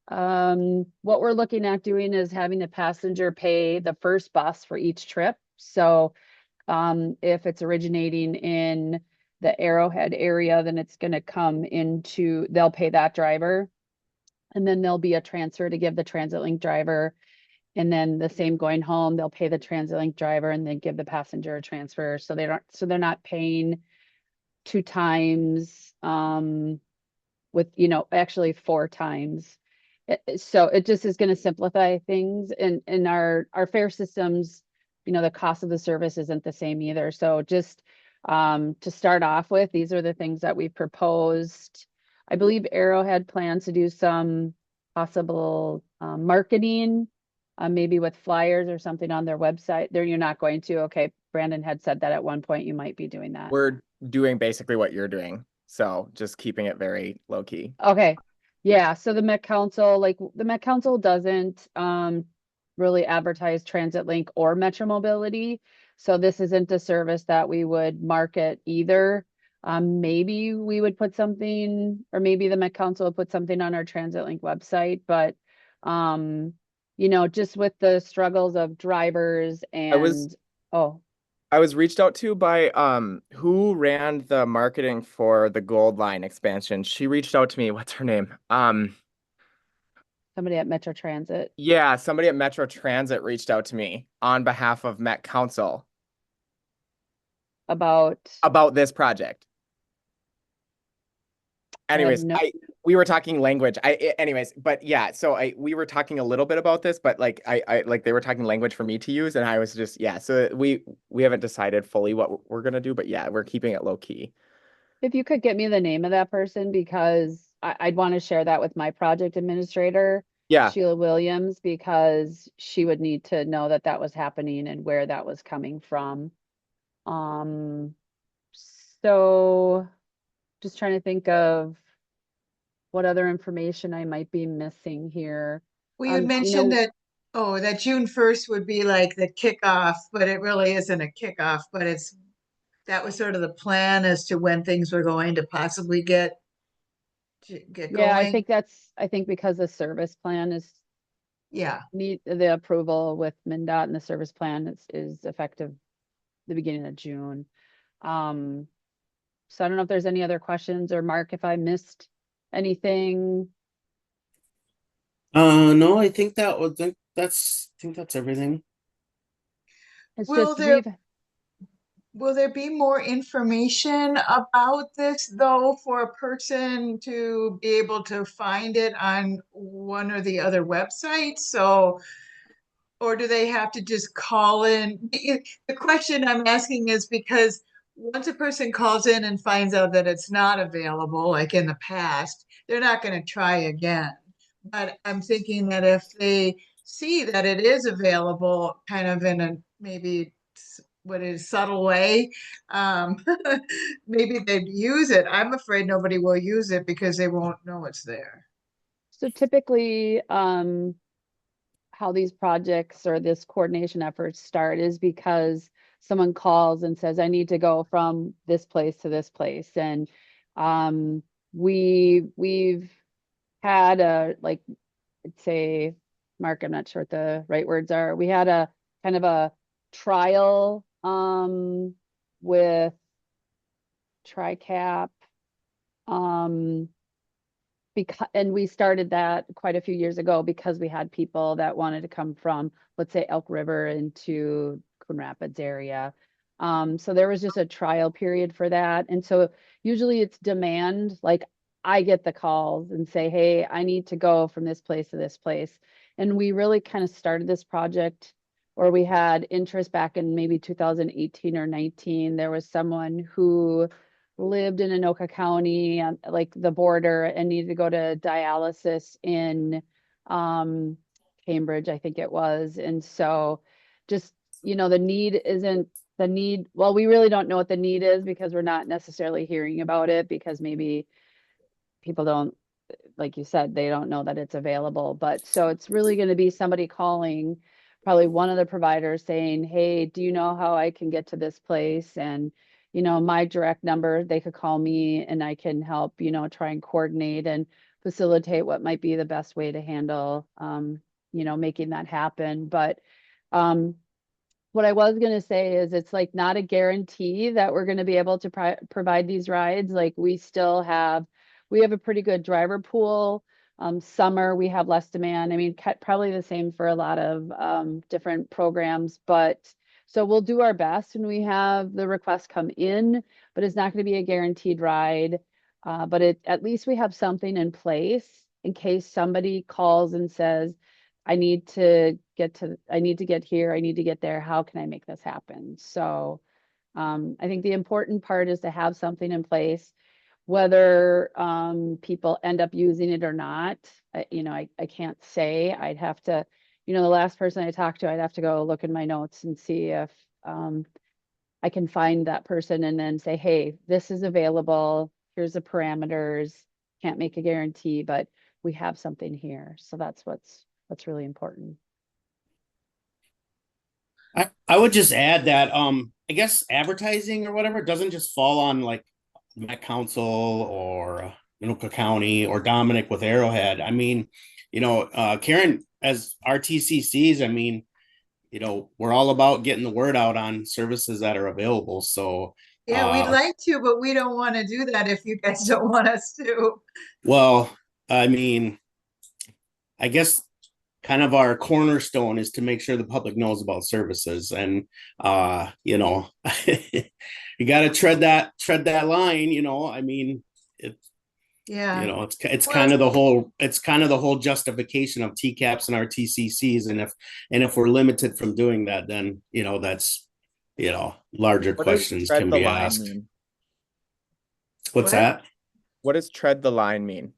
What we're looking at doing is having the passenger pay the first bus for each trip. So if it's originating in the Arrowhead area, then it's going to come into, they'll pay that driver. And then there'll be a transfer to give the Transit Link driver And then the same going home, they'll pay the TransitLink driver and then give the passenger a transfer. So they're not paying 2 times, with, actually 4 times. So it just is going to simplify things, and our fare systems, the cost of the service isn't the same either. So just to start off with, these are the things that we proposed. I believe Arrowhead plans to do some possible marketing, maybe with flyers or something on their website. There, you're not going to. Okay, Brandon had said that at one point you might be doing that. We're doing basically what you're doing. So just keeping it very low key. Okay. Yeah, so the Met Council doesn't really advertise TransitLink or Metro Mobility. So this isn't a service that we would market either. Maybe we would put something, or maybe the Met Council would put something on our TransitLink website, but just with the struggles of drivers and I was reached out to by who ran the marketing for the Gold Line expansion. She reached out to me. What's her name? Somebody at Metro Transit. Yeah, somebody at Metro Transit reached out to me on behalf of Met Council about this project. Anyways, we were talking language. But yeah, so we were talking a little bit about this, but like they were talking language for me to use, and I was just, yeah, so we haven't decided fully what we're gonna do, but yeah, we're keeping it low key. If you could get me the name of that person, because I'd want to share that with my project administrator, Yeah. Sheila Williams, because she would need to know that that was happening and where that was coming from. So just trying to think of what other information I might be missing here. Well, you mentioned that, that June 1st would be like the kickoff, but it really isn't a kickoff, but that was sort of the plan as to when things were going to possibly get Yeah, going. I think because the service plan is need the approval with MnDOT, and the service plan is effective the beginning of June. So I don't know if there's any other questions, or Mark, if I missed anything. No, I think that's everything. It's Will there be more information about this, though, for a person to be able to find it on one or the other websites? So, or do they have to just call in? The question I'm asking is because once a person calls in and finds out that it's not available, like in the past, they're not going to try again. But I'm thinking that if they see that it is available kind of in a maybe what is subtle way, maybe they'd use it. I'm afraid nobody will use it because they won't know it's there. So typically, how these projects or this coordination efforts start is because someone calls and says, I need to go from this place to this place. And we've had I'd say, Mark, I'm not sure what the right words are. We had a kind of a trial with TRICAP. And we started that quite a few years ago because we had people that wanted to come from, let's say, Elk River into Coon Rapids area. So there was just a trial period for that. And so usually it's demand, like I get the calls and say, hey, I need to go from this place to this place. And we really kind of started this project, or we had interest back in maybe 2018 or 19. There was someone who lived in Anoka County, like the border, and needed to go to dialysis in Cambridge, I think it was. And so just, the need isn't the need. Well, we really don't know what the need is because we're not necessarily hearing about it, because maybe people don't, like you said, they don't know that it's available. But so it's really going to be somebody calling, probably one of the providers, saying, hey, do you know how I can get to this place? And my direct number, they could call me and I can help, try and coordinate and facilitate what might be the best way to handle, making that happen. But what I was going to say is it's like not a guarantee that we're going to be able to provide these rides. Like we have a pretty good driver pool. Summer, we have less demand. I mean, probably the same for a lot of different programs, but so we'll do our best when we have the requests come in, but it's not going to be a guaranteed ride. But at least we have something in place in case somebody calls and says, I need to get here, I need to get there. How can I make this happen? So I think the important part is to have something in place. Whether people end up using it or not, I can't say. I'd have to, the last person I talked to, I'd have to go look in my notes and see if I can find that person and then say, hey, this is available. Here's the parameters. Can't make a guarantee, but we have something here. So that's what's really important. I would just add that I guess advertising or whatever doesn't just fall on like Met Council or Anoka County or Dominic with Arrowhead. I mean, Karen, as RTCCs, I mean, we're all about getting the word out on services that are available. So Yeah, we'd like to, but we don't want to do that if you guys don't want us to. well, I mean, I guess kind of our cornerstone is to make sure the public knows about services, and you got to tread that line. I mean, Yeah. it's kind of the whole justification of TCAPs and RTCCs, and if we're limited from doing that, then that's larger questions can be asked. What's that? What does tread the line mean?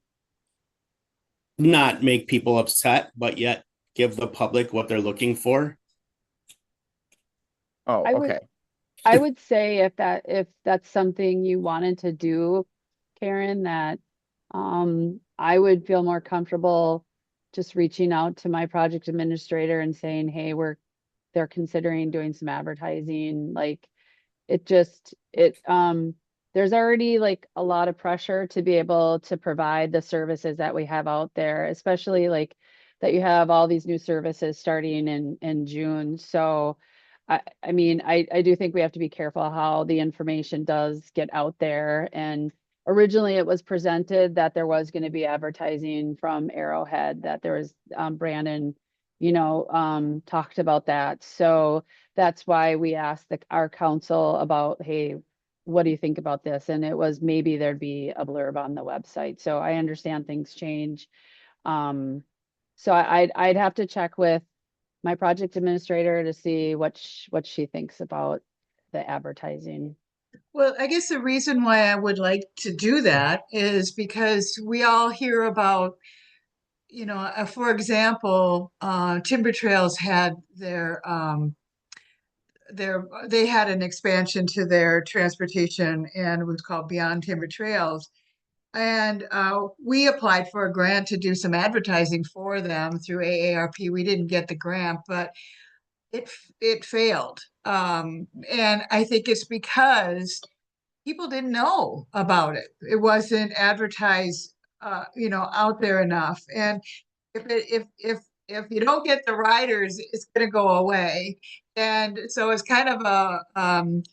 Not make people upset, but yet give the public what they're looking for. Oh, okay. I would say if that's something you wanted to do, Karen, that I would feel more comfortable just reaching out to my project administrator and saying, hey, they're considering doing some advertising. Like there's already like a lot of pressure to be able to provide the services that we have out there, especially like that you have all these new services starting in June. So I mean, I do think we have to be careful how the information does get out there. And originally it was presented that there was going to be advertising from Arrowhead, that there was Brandon, talked about that. So that's why we asked our council about, hey, what do you think about this? And it was maybe there'd be a blurb on the website. So I understand things change. So I'd have to check with my project administrator to see what she thinks about the advertising. Well, I guess the reason why I would like to do that is because we all hear about, for example, Timber Trails had they had an expansion to their transportation, and it was called Beyond Timber Trails. And we applied for a grant to do some advertising for them through AARP. We didn't get the grant, but it failed. And I think it's because people didn't know about it. It wasn't advertised, out there enough. And if you don't get the riders, it's going to go away. And so it's kind of a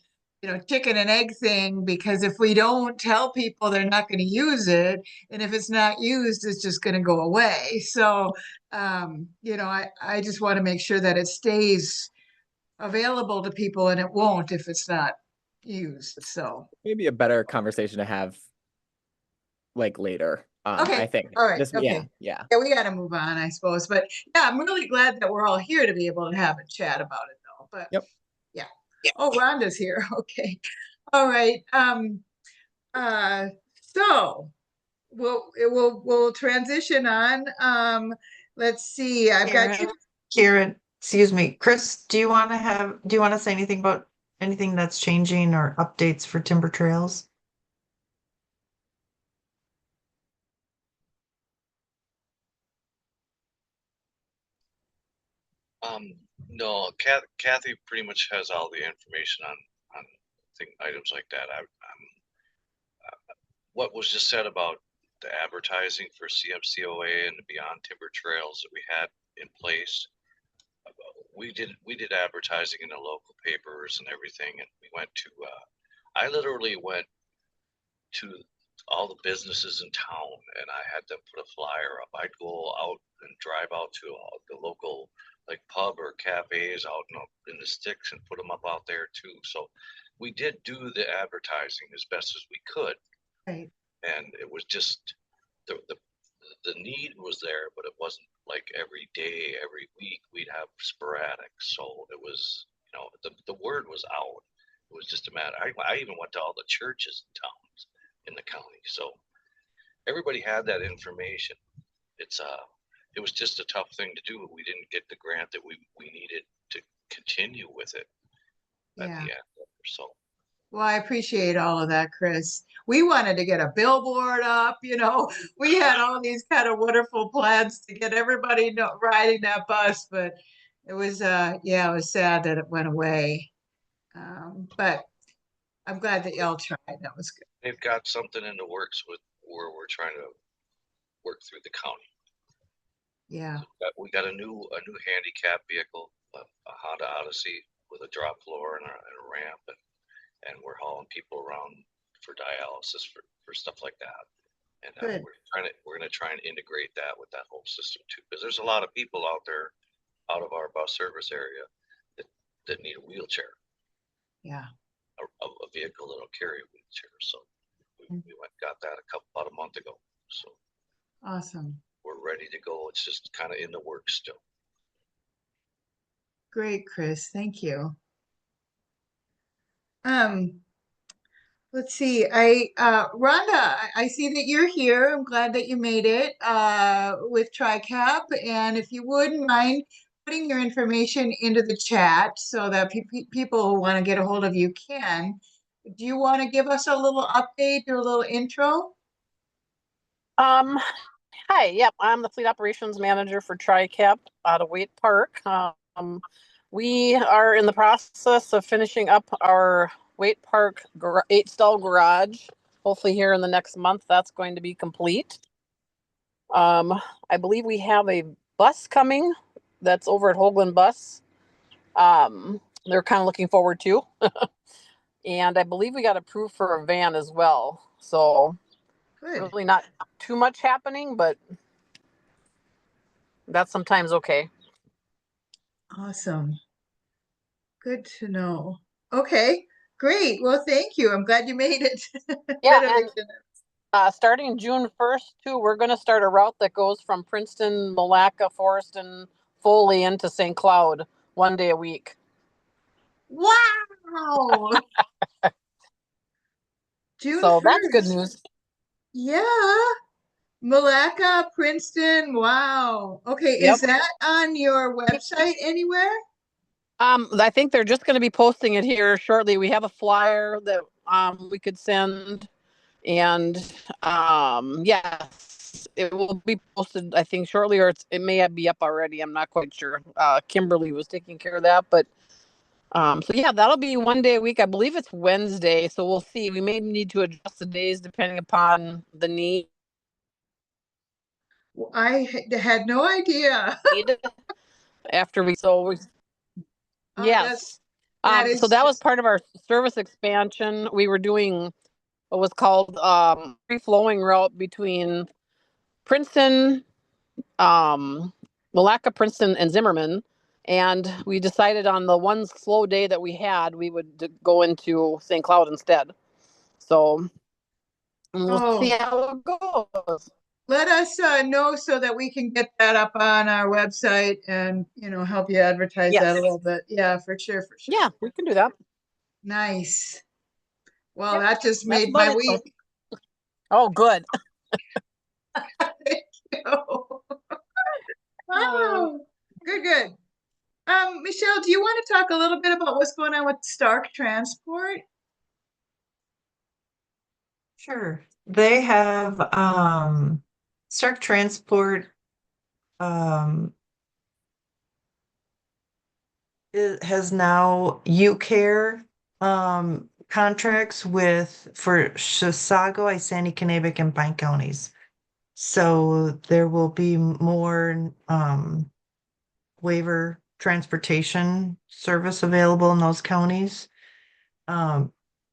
chicken and egg thing, because if we don't tell people, they're not going to use it, and if it's not used, it's just going to go away. So I just want to make sure that it stays available to people, and it won't if it's not used. So Maybe a better conversation to have like later. okay, I think. all right, okay, Yeah. we got to move on, I suppose. But yeah, I'm really glad that we're all here to be able to have a chat about it, though. But yep. Yeah. Oh, Rhonda's here. Okay. All right. So we'll transition on. Let's see. I've got Karen, excuse me, Chris, do you want to say anything about anything that's changing or updates for Timber Trails? No, Kathy pretty much has all the information on items like that. What was just said about the advertising for CMCOA and the Beyond Timber Trails that we had in place. We did advertising in the local papers and everything, and we went to. I literally went to all the businesses in town, and I had them put a flyer up. I'd go out and drive out to the local like pub or cafes out in the sticks and put them up out there too. So we did do the advertising as best as we could, Right. and it was just the need was there, but it wasn't like every day, every week. We'd have sporadic. So it was, the word was out. It was just a matter. I even went to all the churches and towns in the county. So everybody had that information. It was just a tough thing to do. We didn't get the grant that we needed to continue with it at Yeah. the end. So Well, I appreciate all of that, Chris. We wanted to get a billboard up, we had all these kind of wonderful plans to get everybody riding that bus, but it was, it was sad that it went away. But I'm glad that y'all tried. That was good. they've got something in the works with where we're trying to work through the county. Yeah. We got a new handicap vehicle, a Honda Odyssey with a drop floor and a ramp, and we're hauling people around for dialysis for stuff like that. And Good. we're gonna try and integrate that with that whole system too, because there's a lot of people out there out of our bus service area that need a wheelchair, Yeah. a vehicle that'll carry a wheelchair. So we went and got that about a month ago. So Awesome. we're ready to go. It's just kind of in the works still. Great, Chris. Thank you. Let's see. Rhonda, I see that you're here. I'm glad that you made it with TriCap. And if you wouldn't mind putting your information into the chat so that people who want to get a hold of you can. Do you want to give us a little update or a little intro? Hi, yep, I'm the fleet operations manager for TriCap out of Waite Park. We are in the process of finishing up our Waite Park 8-stall garage. Hopefully here in the next month, that's going to be complete. I believe we have a bus coming that's over at Hoagland Bus. They're kind of looking forward to. And I believe we got approved for a van as well. So Good. really not too much happening, but that's sometimes okay. Awesome. Good to know. Okay, great. Well, thank you. I'm glad you made it. Yeah, and starting June 1st too, we're going to start a route that goes from Princeton, Malacca, Forest, and Foley into St. Cloud 1 day a week. Wow. June So 1st. that's good news. Yeah. Malacca, Princeton. Wow. Okay, Yep. is that on your website anywhere? I think they're just going to be posting it here shortly. We have a flyer that we could send, and yes, it will be posted, I think, shortly, or it may be up already. I'm not quite sure. Kimberly was taking care of that, but so yeah, that'll be 1 day a week. I believe it's Wednesday, so we'll see. We may need to adjust the days depending upon the need. I had no idea. After we yes. So that was part of our service expansion. We were doing what was called free flowing route between Princeton, Malacca, Princeton, and Zimmerman. And we decided on the one slow day that we had, we would go into St. Cloud instead. So we'll see how it goes. Let us know so that we can get that up on our website and, help you advertise that a little bit. Yeah, for sure, for sure. Yeah, we can do that. Nice. Well, that just made about my it, week. Oh, good. Thank you. Wow. Good, good. Michelle, do you want to talk a little bit about what's going on with Stark Transport? Sure. They have Stark Transport it has now UCare contracts for Chisago, Isani, Kennebec, and Pine counties. So there will be more waiver transportation service available in those counties.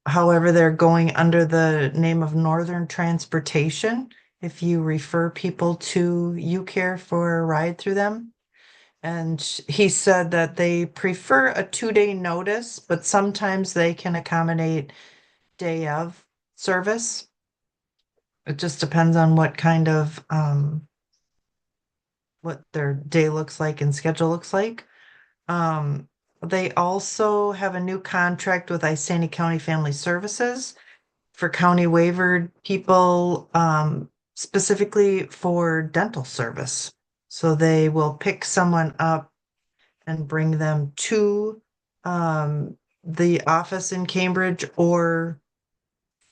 However, they're going under the name of Northern Transportation. If you refer people to UCare for a ride through them. And he said that they prefer a 2-day notice, but sometimes they can accommodate day of service. It just depends on what kind of what their day looks like and schedule looks like. They also have a new contract with Isani County Family Services for county waivered people, specifically for dental service. So they will pick someone up and bring them to the office in Cambridge or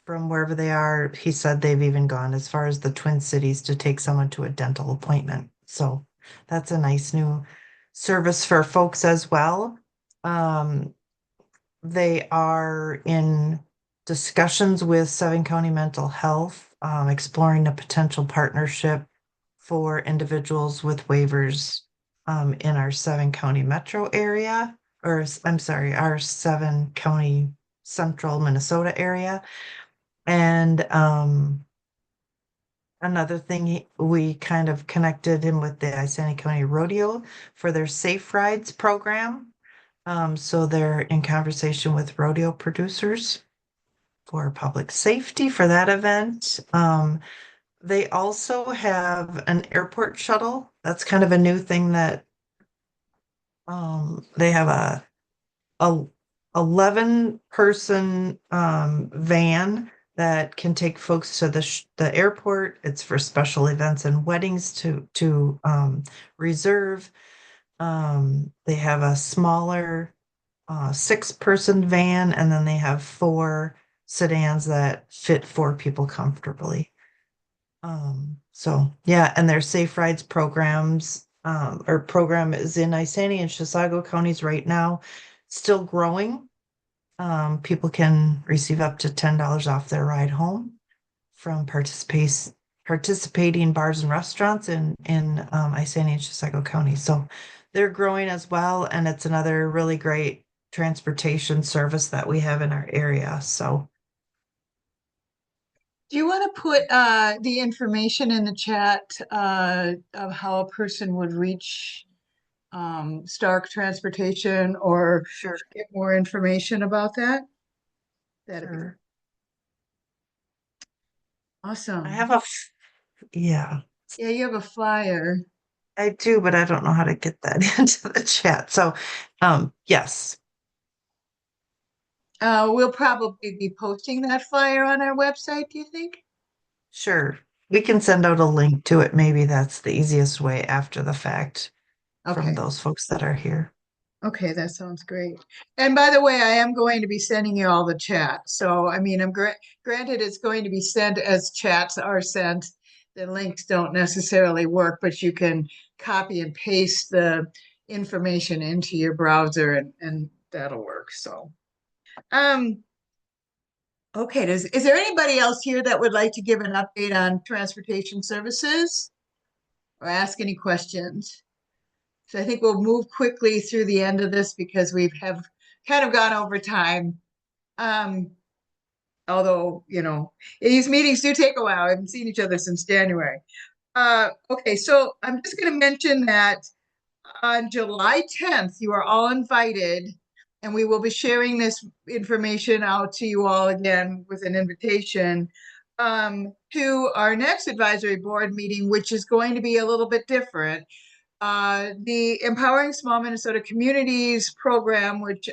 from wherever they are. He said they've even gone as far as the Twin Cities to take someone to a dental appointment. So that's a nice new service for folks as well. They are in discussions with Seven County Mental Health, exploring a potential partnership for individuals with waivers in our Seven County metro area, or I'm sorry, our Seven County central Minnesota area. And another thing, we kind of connected him with the Isani County Rodeo for their Safe Rides program. So they're in conversation with rodeo producers for public safety for that event. They also have an airport shuttle. That's kind of a new thing that they have a 11-person van that can take folks to the airport. It's for special events and weddings to reserve. They have a smaller 6-person van, and then they have 4 sedans that fit 4 people comfortably. So yeah, and their Safe Rides programs or program is in Isani and Chisago counties right now, still growing. People can receive up to $10 off their ride home from participating bars and restaurants in Isani and Chisago County. So they're growing as well, and it's another really great transportation service that we have in our area. So Do you want to put the information in the chat of how a person would reach Stark Transportation or get more information about that? That'd be Sure. awesome. I have yeah. Yeah, you have a flyer. I do, but I don't know how to get that into the chat. So, yes. We'll probably be posting that flyer on our website, do you think? Sure. We can send out a link to it. Maybe that's the easiest way after the fact from Okay. those folks that are here. Okay, that sounds great. And by the way, I am going to be sending you all the chat. So, I mean, I'm granted it's going to be sent as chats are sent. The links don't necessarily work, but you can copy and paste the information into your browser and that'll work. So, okay, is there anybody else here that would like to give an update on transportation services or ask any questions? So I think we'll move quickly through the end of this because we have kind of gone over time. Although, you know, these meetings do take a while. I haven't seen each other since January. Okay, so I'm just going to mention that on July 10th, you are all invited, and we will be sharing this information out to you all again with an invitation to our next advisory board meeting, which is going to be a little bit different. The Empowering Small Minnesota Communities program, which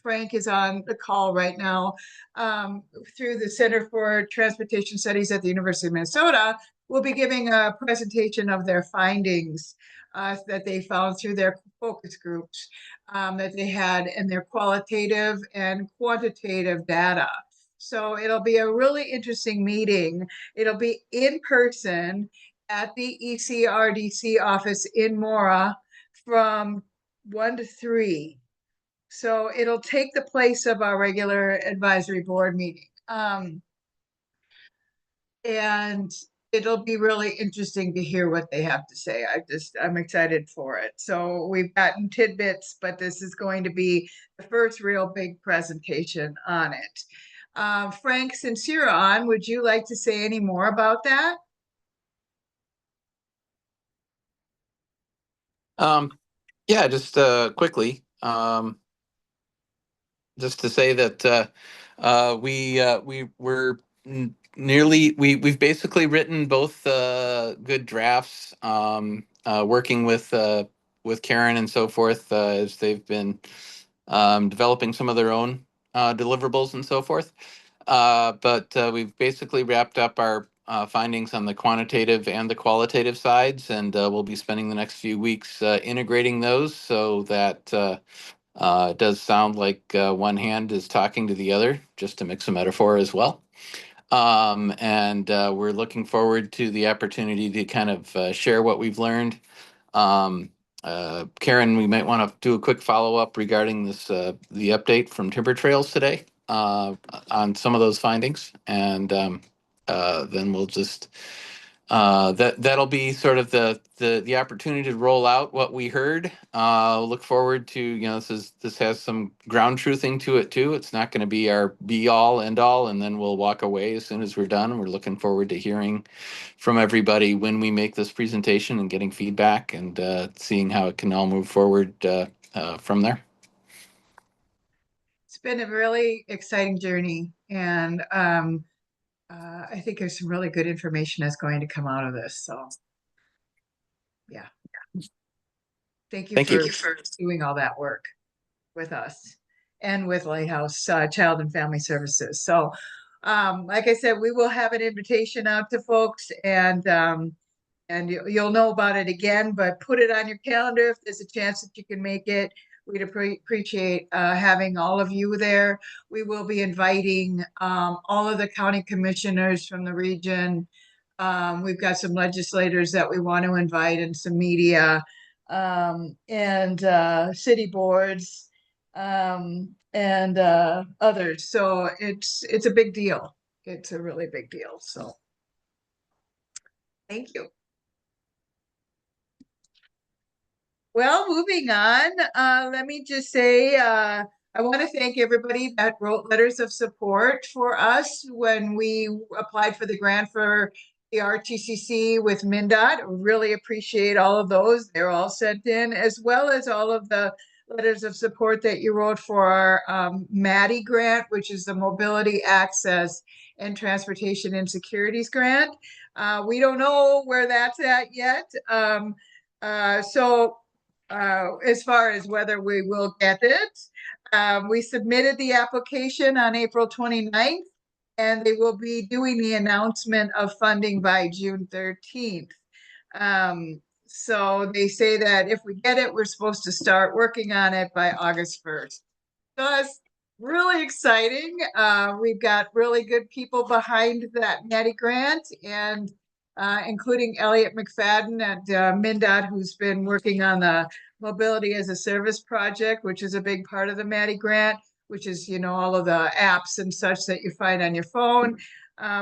Frank is on the call right now, through the Center for Transportation Studies at the University of Minnesota, will be giving a presentation of their findings that they found through their focus groups that they had and their qualitative and quantitative data. So it'll be a really interesting meeting. It'll be in person at the ECRDC office in Mora from 1 to 3. So it'll take the place of our regular advisory board meeting. And it'll be really interesting to hear what they have to say. I'm excited for it. So we've gotten tidbits, but this is going to be the first real big presentation on it. Frank, since you're on, would you like to say any more about that? Yeah, just quickly, just to say that we've basically written both good drafts, working with Karen and so forth, as they've been developing some of their own deliverables and so forth. But we've basically wrapped up our findings on the quantitative and the qualitative sides, and we'll be spending the next few weeks integrating those so that it does sound like one hand is talking to the other, just to mix a metaphor as well. And we're looking forward to the opportunity to kind of share what we've learned. Karen, we might want to do a quick follow-up regarding this, the update from Timber Trails today on some of those findings. And then we'll just, that'll be sort of the opportunity to roll out what we heard. Look forward to, you know, this has some ground truthing to it too. It's not going to be our be all end all, and then we'll walk away as soon as we're done. We're looking forward to hearing from everybody when we make this presentation and getting feedback and seeing how it can all move forward from there. It's been a really exciting journey, and I think there's some really good information that's going to come out of this. So, yeah. Thank you for doing all that work with us and with Lighthouse Child and Family Services. So, like I said, we will have an invitation out to folks, and you'll know about it again, but put it on your calendar if there's a chance that you can make it. We'd appreciate having all of you there. We will be inviting all of the county commissioners from the region. We've got some legislators that we want to invite and some media, and city boards, and others. So it's a big deal. It's a really big deal. So thank you. Well, moving on, let me just say, I want to thank everybody that wrote letters of support for us when we applied for the grant for the RTCC with MnDOT. Really appreciate all of those. They're all sent in, as well as all of the letters of support that you wrote for our MADI grant, which is the Mobility Access and Transportation Insecurities Grant. We don't know where that's at yet. As far as whether we will get it, we submitted the application on April 29th, and they will be doing the announcement of funding by June 13th. So they say that if we get it, we're supposed to start working on it by August 1st. So that's really exciting. We've got really good people behind that NETI grant, and including Elliot McFadden at MnDOT, who's been working on the Mobility as a Service project, which is a big part of the MADI grant, which is, you know, all of the apps and such that you find on your phone.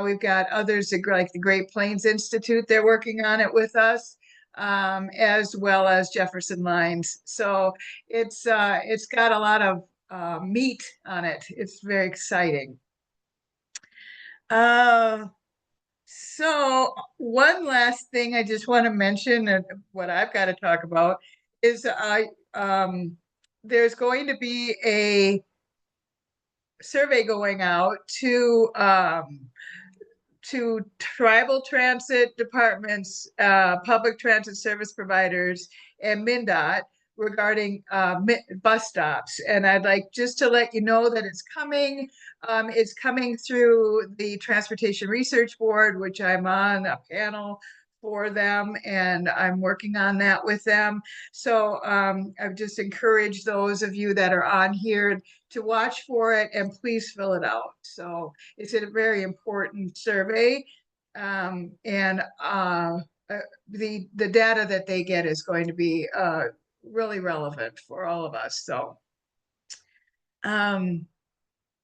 We've got others like the Great Plains Institute, they're working on it with us, as well as Jefferson Lines. So it's got a lot of meat on it. It's very exciting. So one last thing I just want to mention, and what I've got to talk about, is there's going to be a survey going out to tribal transit departments, public transit service providers, and MnDOT regarding bus stops. And I'd like just to let you know that it's coming. It's coming through the Transportation Research Board, which I'm on a panel for them, and I'm working on that with them. So I've just encouraged those of you that are on here to watch for it, and please fill it out. So it's a very important survey, and the data that they get is going to be really relevant for all of us. So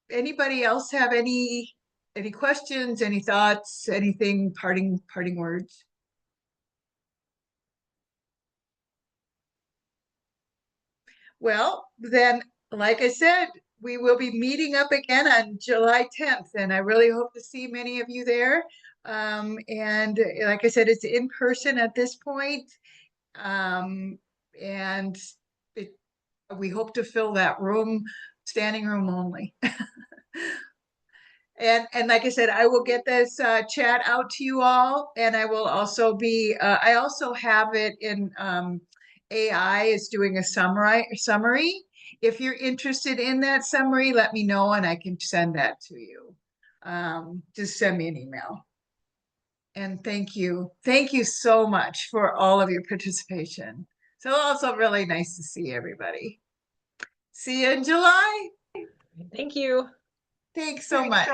anybody else have any questions, any thoughts, anything, parting words? Well, then, like I said, we will be meeting up again on July 10th, and I really hope to see many of you there. And like I said, it's in person at this point. And we hope to fill that room, standing room only. And like I said, I will get this chat out to you all, and I will also be, I also have it in, AI is doing a summary. If you're interested in that summary, let me know and I can send that to you. Just send me an email. And thank you. Thank you so much for all of your participation. So also really nice to see everybody. See you in July. Thank you. Thanks so much.